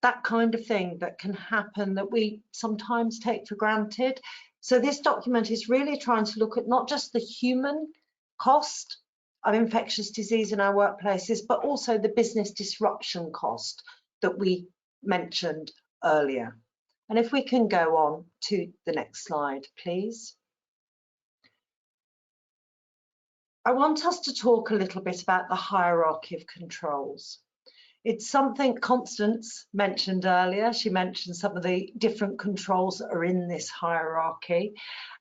that kind of thing that can happen that we sometimes take for granted. So this document is really trying to look at not just the human cost of infectious disease in our workplaces, but also the business disruption cost that we mentioned earlier. And if we can go on to the next slide, please. I want us to talk a little bit about the hierarchy of controls. It's something Constance mentioned earlier. She mentioned some of the different controls that are in this hierarchy.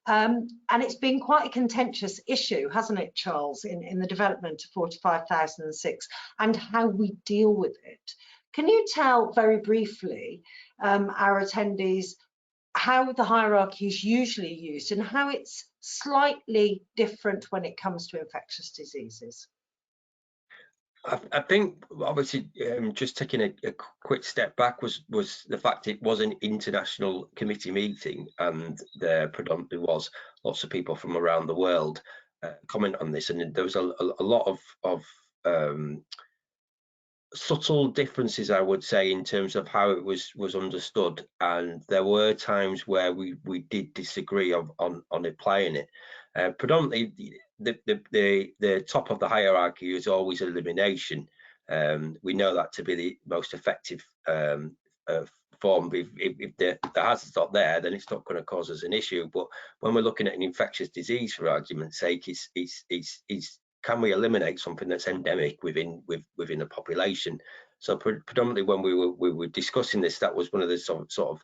And it's been quite a contentious issue, hasn't it, Charles, in the development of 45006 and how we deal with it. Can you tell very briefly our attendees how the hierarchy is usually used and how it's slightly different when it comes to infectious diseases? I think obviously just taking a quick step back was the fact it was an international committee meeting, and there predominantly was lots of people from around the world comment on this, and there was a lot of subtle differences, I would say, in terms of how it was understood, and there were times where we did disagree on applying it. Predominantly, the top of the hierarchy is always elimination. We know that to be the most effective form. If the hazard's not there, then it's not going to cause us an issue. But when we're looking at an infectious disease, for argument's sake, is can we eliminate something that's endemic within a population? So predominantly when we were discussing this, that was one of the sort of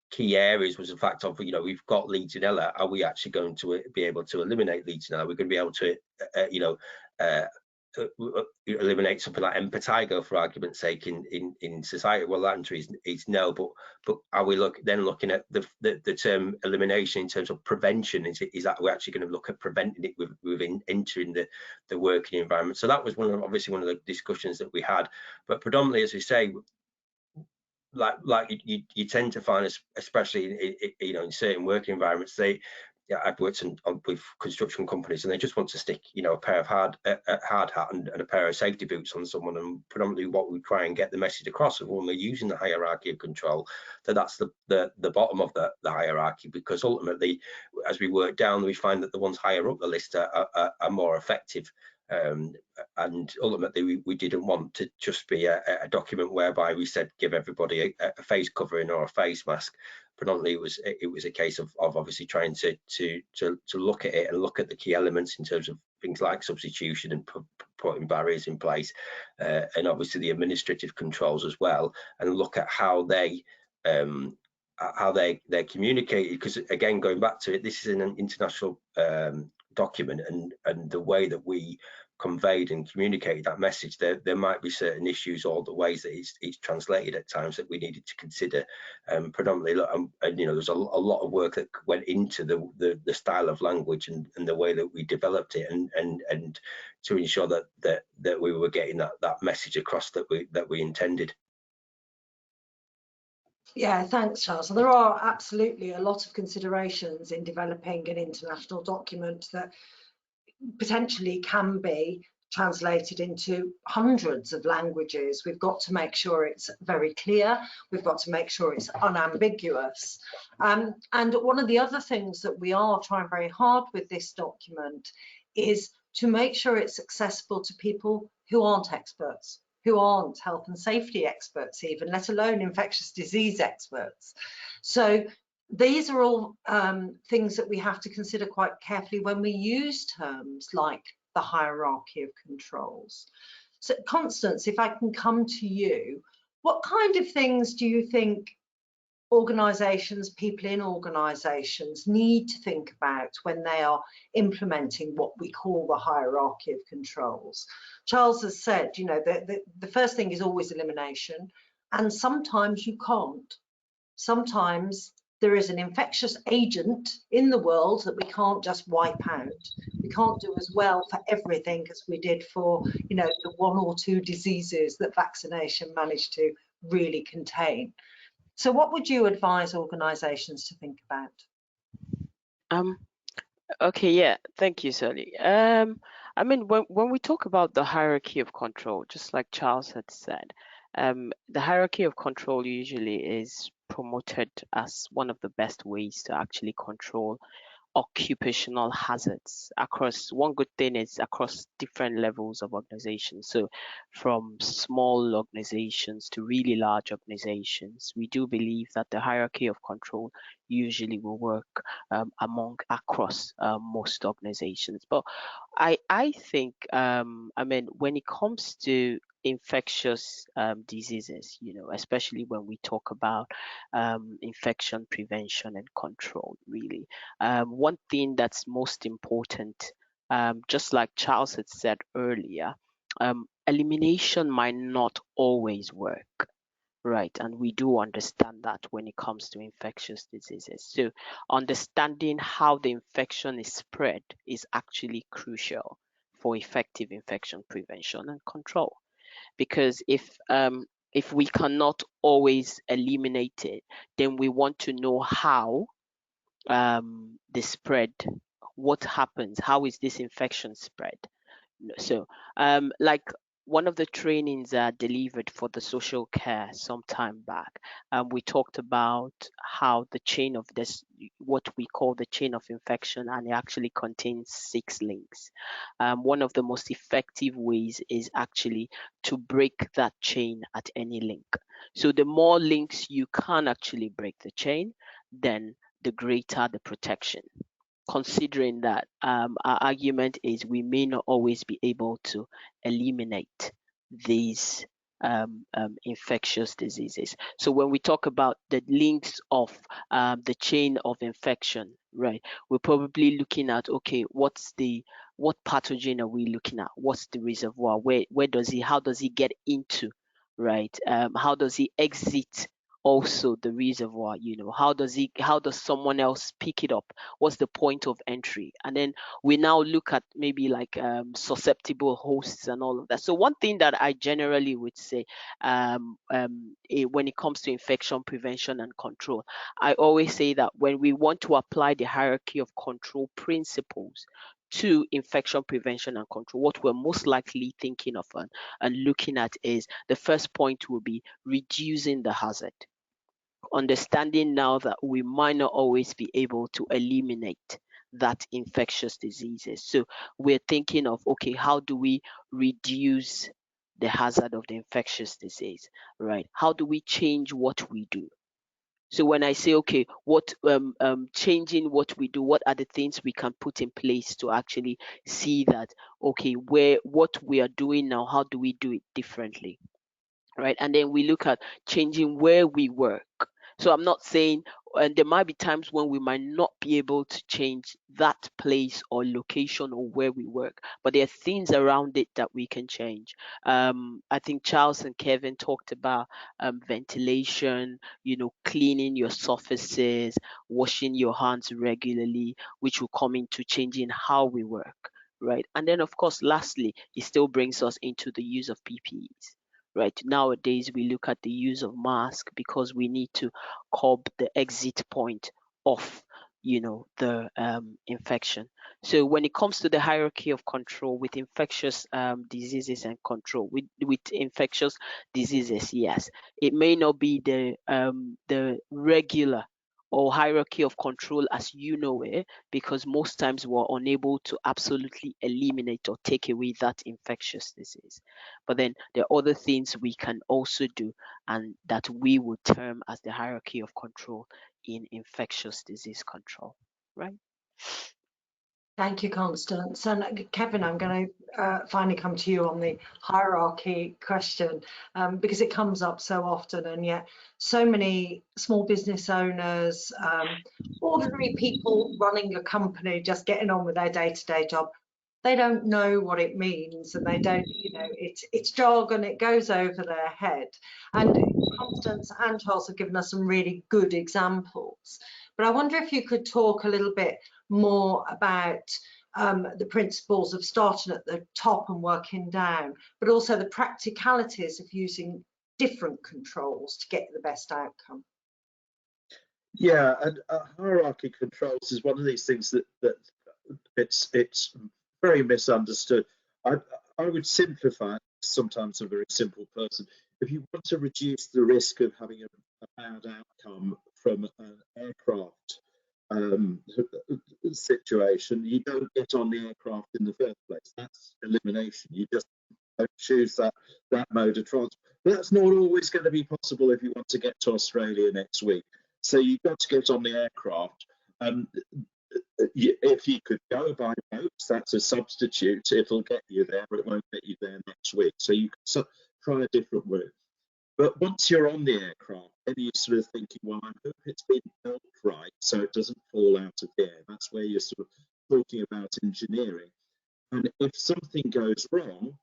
key areas, was the fact of, you know, we've got Legionella. Are we actually going to be able to eliminate Legionella? We're going to be able to, eliminate something like impetigo, for argument's sake, in society? Well, the answer is no. But are we looking at the term elimination in terms of prevention? Is that we're actually going to look at preventing it within entering the working environment? So that was obviously one of the discussions that we had. But predominantly, as we say, like you tend to find, especially in certain working environments, I've worked with construction companies, and they just want to stick, a pair of hard hat and a pair of safety boots on someone. And predominantly what we try and get the message across of when we're using the hierarchy of control, that's the bottom of the hierarchy, because ultimately, as we work down, we find that the ones higher up the list are more effective. And ultimately, we didn't want to just be a document whereby we said give everybody a face covering or a face mask. Predominantly, it was a case of obviously trying to look at it and look at the key elements in terms of things like substitution and putting barriers in place, and obviously the administrative controls as well, and look at how they're communicated. Because again, going back to it, this is an international document and the way that we conveyed and communicated that message, there might be certain issues or the ways that it's translated at times that we needed to consider. Predominantly, and you know, there's a lot of work that went into the style of language and the way that we developed it, and to ensure that we were getting that message across that we intended. Yeah, thanks, Charles. There are absolutely a lot of considerations in developing an international document that potentially can be translated into hundreds of languages. We've got to make sure it's very clear. We've got to make sure it's unambiguous. And one of the other things that we are trying very hard with this document is to make sure it's accessible to people who aren't experts, who aren't health and safety experts even, let alone infectious disease experts. So these are all things that we have to consider quite carefully when we use terms like the hierarchy of controls. So Constance, if I can come to you, what kind of things do you think organisations, people in organisations need to think about when they are implementing what we call the hierarchy of controls? Charles has said, you know, the first thing is always elimination, and sometimes you can't. Sometimes there is an infectious agent in the world that we can't just wipe out. We can't do as well for everything as we did for, you know, the 1 or 2 diseases that vaccination managed to really contain. So what would you advise organisations to think about? Okay, yeah, thank you, Sally. I mean, when we talk about the hierarchy of control, just like Charles had said, the hierarchy of control usually is promoted as one of the best ways to actually control occupational hazards across. One good thing is across different levels of organizations. So from small organizations to really large organizations, we do believe that the hierarchy of control usually will work across most organizations. But I think, I mean, when it comes to infectious diseases, you know, especially when we talk about infection prevention and control, really, one thing that's most important, just like Charles had said earlier, elimination might not always work. Right, and we do understand that when it comes to infectious diseases. So understanding how the infection is spread is actually crucial for effective infection prevention and control. Because if we cannot always eliminate it, then we want to know how the spread, what happens, how is this infection spread. So like one of the trainings delivered for the social care some time back, we talked about how the chain of this, what we call the chain of infection, and it actually contains 6 links. One of the most effective ways is actually to break that chain at any link. So the more links you can actually break the chain, then the greater the protection. Considering that our argument is we may not always be able to eliminate these infectious diseases. So when we talk about the links of the chain of infection, right, we're probably looking at, okay, what pathogen are we looking at? What's the reservoir? Where does he, how does he get into, right? How does he exit also the reservoir? You know, how does someone else pick it up? What's the point of entry? And then we now look at maybe like susceptible hosts and all of that. So one thing that I generally would say when it comes to infection prevention and control, I always say that when we want to apply the hierarchy of control principles to infection prevention and control, what we're most likely thinking of and looking at is, the first point will be reducing the hazard. Understanding now that we might not always be able to eliminate that infectious diseases. So we're thinking of, okay, how do we reduce the hazard of the infectious disease, right? How do we change what we do? So when I say, okay, what changing what we do, what are the things we can put in place to actually see that, okay, what we are doing now, how do we do it differently? Right, and then we look at changing where we work. So I'm not saying, and there might be times when we might not be able to change that place or location or where we work, but there are things around it that we can change. I think Charles and Kevin talked about ventilation, cleaning your surfaces, washing your hands regularly, which will come into changing how we work, right? And then, of course, lastly, it still brings us into the use of PPEs. Right, nowadays we look at the use of mask because we need to curb the exit point of the infection. So when it comes to the hierarchy of control with infectious diseases and control with infectious diseases, yes, it may not be the regular or hierarchy of control as you know it, because most times we're unable to absolutely eliminate or take away that infectious disease. But then there are other things we can also do, and that we would term as the hierarchy of control in infectious disease control, right? Thank you, Constance. And Kevin, I'm going to finally come to you on the hierarchy question, because it comes up so often, and yet so many small business owners, ordinary people running a company, just getting on with their day-to-day job, they don't know what it means, and they don't, it's jargon, it goes over their head. And Constance and Charles have given us some really good examples. But I wonder if you could talk a little bit more about the principles of starting at the top and working down, but also the practicalities of using different controls to get the best outcome. Yeah, and hierarchy controls is one of these things that it's very misunderstood. I would simplify it. Sometimes I'm a very simple person. If you want to reduce the risk of having a bad outcome from an aircraft situation, you don't get on the aircraft in the first place. That's elimination. You just don't choose that mode of transport. But that's not always going to be possible if you want to get to Australia next week. So you've got to get on the aircraft. If you could go by boats, that's a substitute. It'll get you there, but it won't get you there next week. So you can try a different route. But once you're on the aircraft, then you're sort of thinking, well, I hope it's been built right so it doesn't fall out of the air. That's where you're sort of talking about engineering. And if something goes wrong,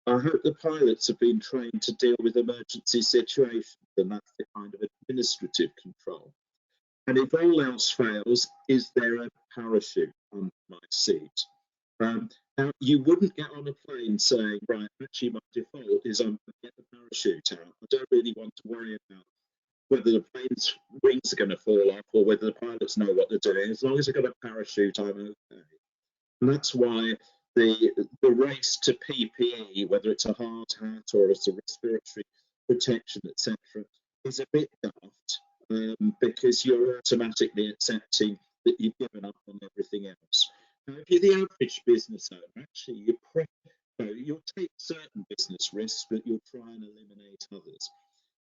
I hope the pilots have been trained to deal with emergency situations, and that's the kind of administrative control. And if all else fails, is there a parachute on my seat? Now, you wouldn't get on a plane saying, right, actually my default is I'm going to get the parachute out. I don't really want to worry about whether the plane's wings are going to fall off or whether the pilots know what they're doing. As long as I've got a parachute, I'm okay. And that's why the race to PPE, whether it's a hard hat or it's a respiratory protection, etc., is a bit daft, because you're automatically accepting that you've given up on everything else. Now, if you're the average business owner, actually you'll take certain business risks, but you'll try and eliminate others.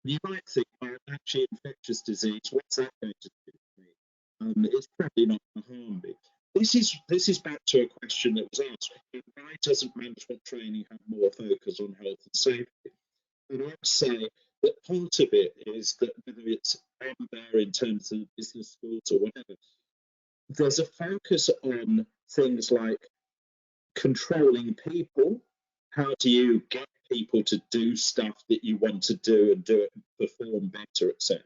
You might think, well, actually, infectious disease, what's that going to do for me? It's probably not going to harm me. This is back to a question that was asked: why doesn't management training have more focus on health and safety? And I'd say that part of it is that whether it's on there in terms of business schools or whatever, there's a focus on things like controlling people. How do you get people to do stuff that you want to do and do it and perform better, etc.?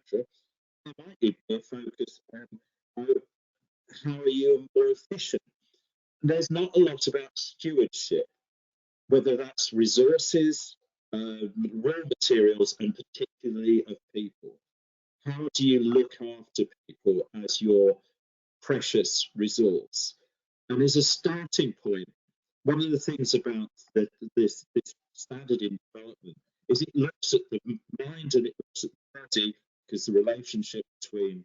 There might be a focus on how are you more efficient. There's not a lot about stewardship, whether that's resources, raw materials, and particularly of people. How do you look after people as your precious resource? And as a starting point, one of the things about this standard in development is it looks at the mind and it looks at the body, because the relationship between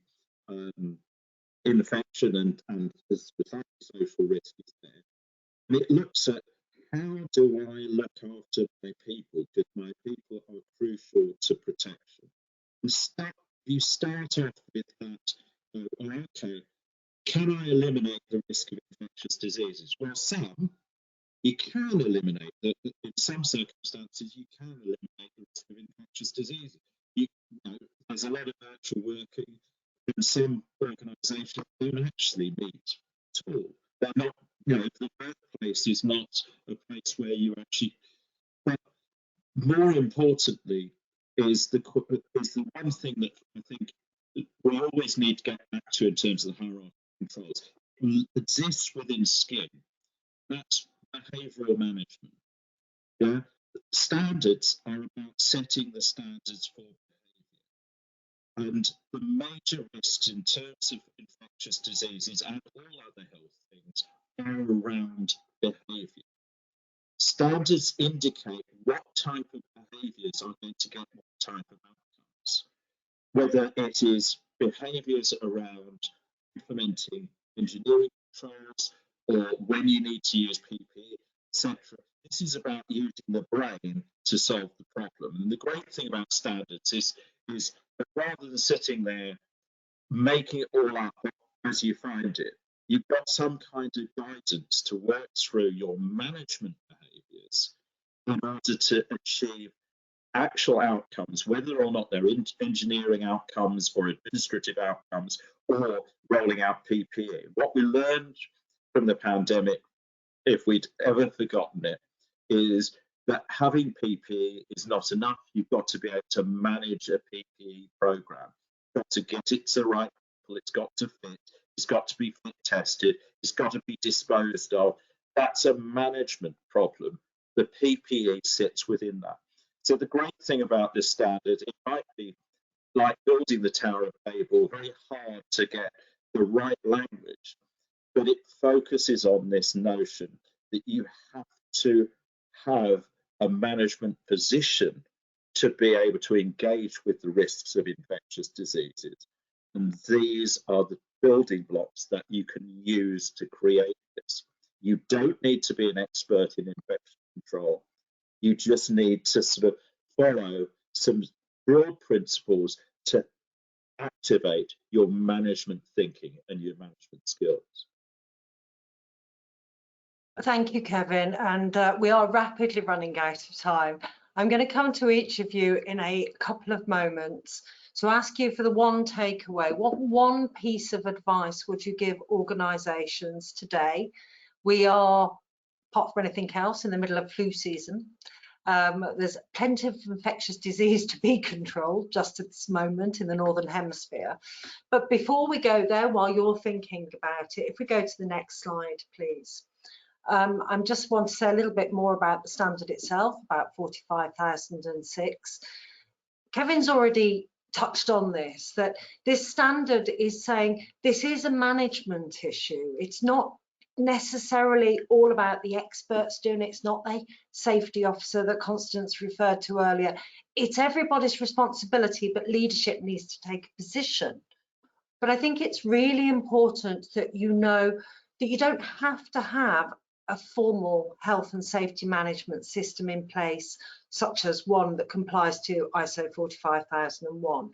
infection and the social risk is there. And it looks at how do I look after my people, because my people are crucial to protection. And you start off with that, okay, can I eliminate the risk of infectious diseases? Well, some you can eliminate. In some circumstances, you can eliminate the risk of infectious diseases. there's a lot of virtual working, and some organisations don't actually meet at all. They're not, the workplace is not a place where you actually. But more importantly, is the one thing that I think we always need to get back to in terms of the hierarchy of controls. It exists within skin. That's behavioural management. Yeah, standards are about setting the standards for behaviour, and the major risks in terms of infectious diseases and all other health things are around behaviour. Standards indicate what type of behaviours are going to get what type of outcomes, whether it is behaviours around implementing engineering controls or when you need to use PPE, etc. This is about using the brain to solve the problem. And the great thing about standards is that rather than sitting there making it all up as you find it, you've got some kind of guidance to work through your management behaviours in order to achieve actual outcomes, whether or not they're engineering outcomes or administrative outcomes or rolling out PPE. What we learned from the pandemic, if we'd ever forgotten it, is that having PPE is not enough. You've got to be able to manage a PPE program. You've got to get it to the right people. It's got to fit. It's got to be fit tested. It's got to be disposed of. That's a management problem. The PPE sits within that. So the great thing about this standard, it might be like building the Tower of Babel, very hard to get the right language, but it focuses on this notion that you have to have a management position to be able to engage with the risks of infectious diseases. And these are the building blocks that you can use to create this. You don't need to be an expert in infection control. You just need to sort of follow some broad principles to activate your management thinking and your management skills. Thank you, Kevin. And we are rapidly running out of time. I'm going to come to each of you in a couple of moments to ask you for the one takeaway. What one piece of advice would you give organisations today? We are, apart from anything else, in the middle of flu season. There's plenty of infectious disease to be controlled just at this moment in the Northern Hemisphere. But before we go there, while you're thinking about it, if we go to the next slide, please. I just want to say a little bit more about the standard itself, about 45,006. Kevin's already touched on this, that this standard is saying this is a management issue. It's not necessarily all about the experts doing it. It's not a safety officer that Constance referred to earlier. It's everybody's responsibility, but leadership needs to take a position. But I think it's really important that you know that you don't have to have a formal health and safety management system in place, such as one that complies to ISO 45001.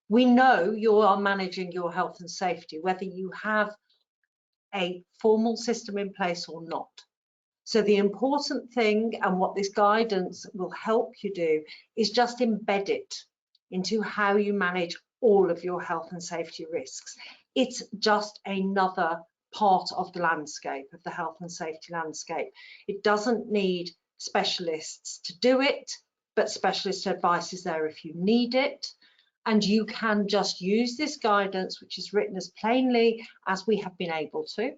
We know you are managing your health and safety, whether you have a formal system in place or not. So the important thing, and what this guidance will help you do, is just embed it into how you manage all of your health and safety risks. It's just another part of the landscape, of the health and safety landscape. It doesn't need specialists to do it, but specialist advice is there if you need it. And you can just use this guidance, which is written as plainly as we have been able to.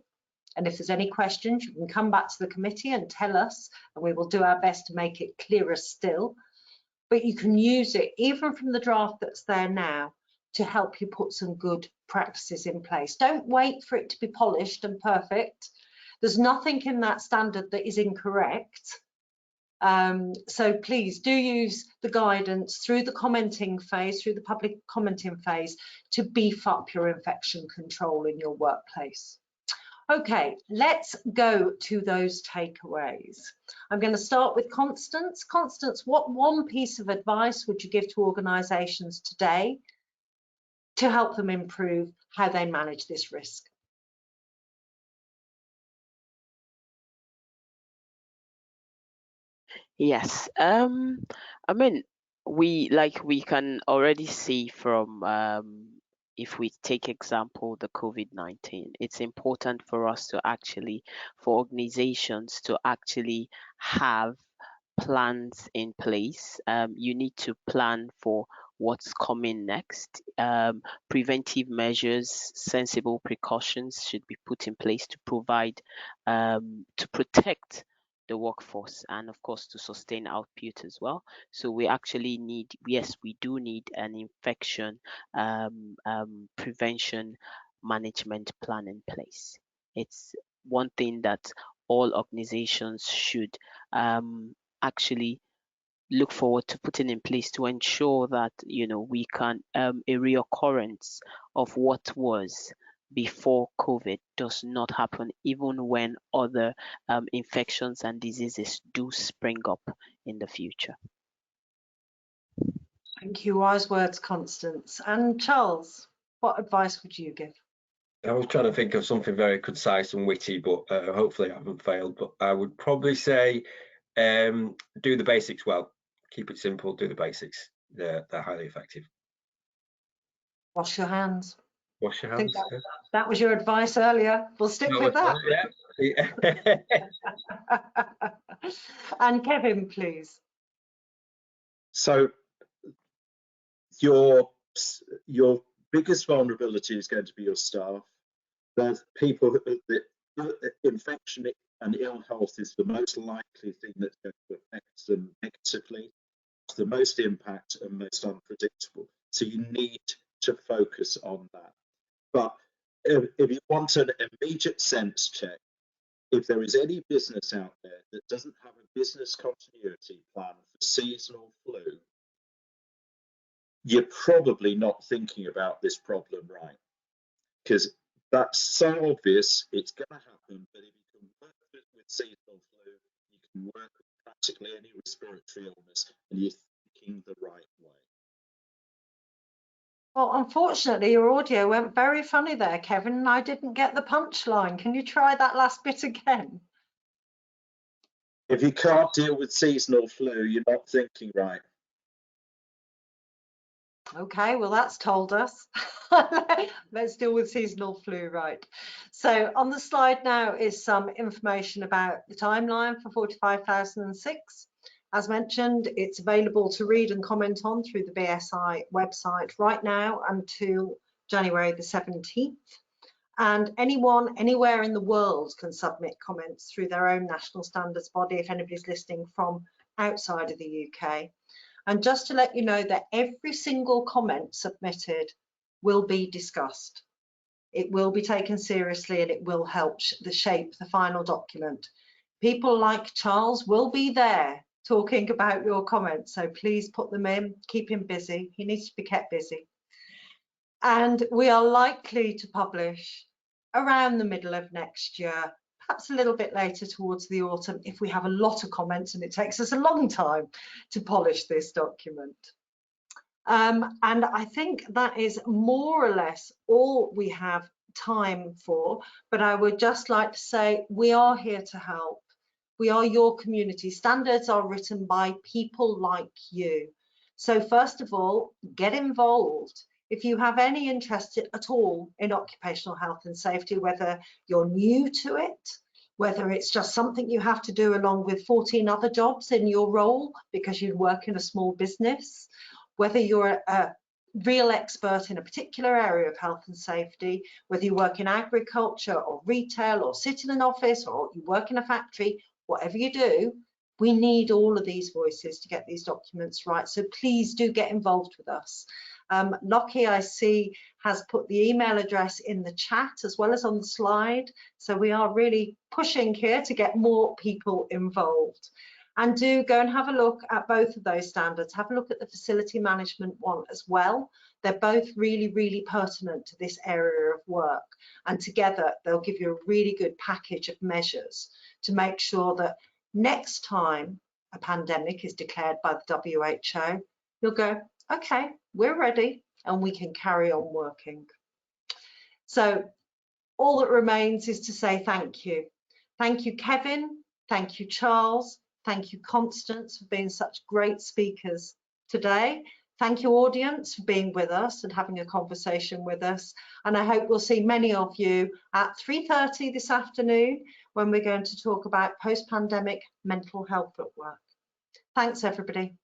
And if there's any questions, you can come back to the committee and tell us, and we will do our best to make it clearer still. But you can use it even from the draft that's there now to help you put some good practices in place. Don't wait for it to be polished and perfect. There's nothing in that standard that is incorrect. So please do use the guidance through the commenting phase, through the public commenting phase, to beef up your infection control in your workplace. Okay, let's go to those takeaways. I'm going to start with Constance. Constance, what one piece of advice would you give to organisations today to help them improve how they manage this risk? Yes, I mean, we can already see from if we take example the COVID-19, it's important for us to actually, for organizations to actually have plans in place. You need to plan for what's coming next. Preventive measures, sensible precautions should be put in place to provide, to protect the workforce, and of course to sustain output as well. So we actually need, yes, we do need an infection prevention management plan in place. It's one thing that all organizations should actually look forward to putting in place to ensure that we can a reoccurrence of what was before COVID does not happen, even when other infections and diseases do spring up in the future. Thank you. Wise words, Constance. And Charles, what advice would you give? I was trying to think of something very concise and witty, but hopefully I haven't failed. But I would probably say do the basics well. Keep it simple, do the basics. They're highly effective. Wash your hands. Wash your I think hands. that was your advice earlier. We'll stick with that. Yeah. And Kevin, please. So your biggest vulnerability is going to be your staff. There's people that infection and ill health is the most likely thing that's going to affect them negatively. It's the most impact and most unpredictable. So you need to focus on that. But if you want an immediate sense check, if there is any business out there that doesn't have a business continuity plan for seasonal flu, you're probably not thinking about this problem right. Because that's so obvious, it's going to happen. But if you can work with seasonal flu, you can work with practically any respiratory illness, and you're thinking the right way. Well, unfortunately, your audio went very funny there, Kevin, and I didn't get the punchline. Can you try that last bit again? If you can't deal with seasonal flu, you're not thinking right. Okay, well, that's told us. Let's deal with seasonal flu, right? So on the slide now is some information about the timeline for 45,006. As mentioned, it's available to read and comment on through the BSI website right now until January the 17th. And anyone, anywhere in the world can submit comments through their own national standards body if anybody's listening from outside of the UK. And just to let you know that every single comment submitted will be discussed. It will be taken seriously and it will help shape the final document. People like Charles will be there talking about your comments, so please put them in, keep him busy. He needs to be kept busy. And we are likely to publish around the middle of next year, perhaps a little bit later towards the autumn if we have a lot of comments and it takes us a long time to polish this document. And I think that is more or less all we have time for, but I would just like to say we are here to help. We are your community. Standards are written by people like you. So first of all, get involved. If you have any interest at all in occupational health and safety, whether you're new to it, whether it's just something you have to do along with 14 other jobs in your role because you work in a small business, whether you're a real expert in a particular area of health and safety, whether you work in agriculture or retail or sit in an office or you work in a factory, whatever you do, we need all of these voices to get these documents right. So please do get involved with us. Lockie, I see, has put the email address in the chat as well as on the slide. So we are really pushing here to get more people involved. And do go and have a look at both of those standards. Have a look at the facility management one as well. They're both really, really pertinent to this area of work. And together, they'll give you a really good package of measures to make sure that next time a pandemic is declared by the WHO, you'll go, okay, we're ready and we can carry on working. So all that remains is to say thank you. Thank you, Kevin. Thank you, Charles. Thank you, Constance, for being such great speakers today. Thank you, audience, for being with us and having a conversation with us. And I hope we'll see many of you at 3:30 this afternoon when we're going to talk about post-pandemic mental health at work. Thanks, everybody.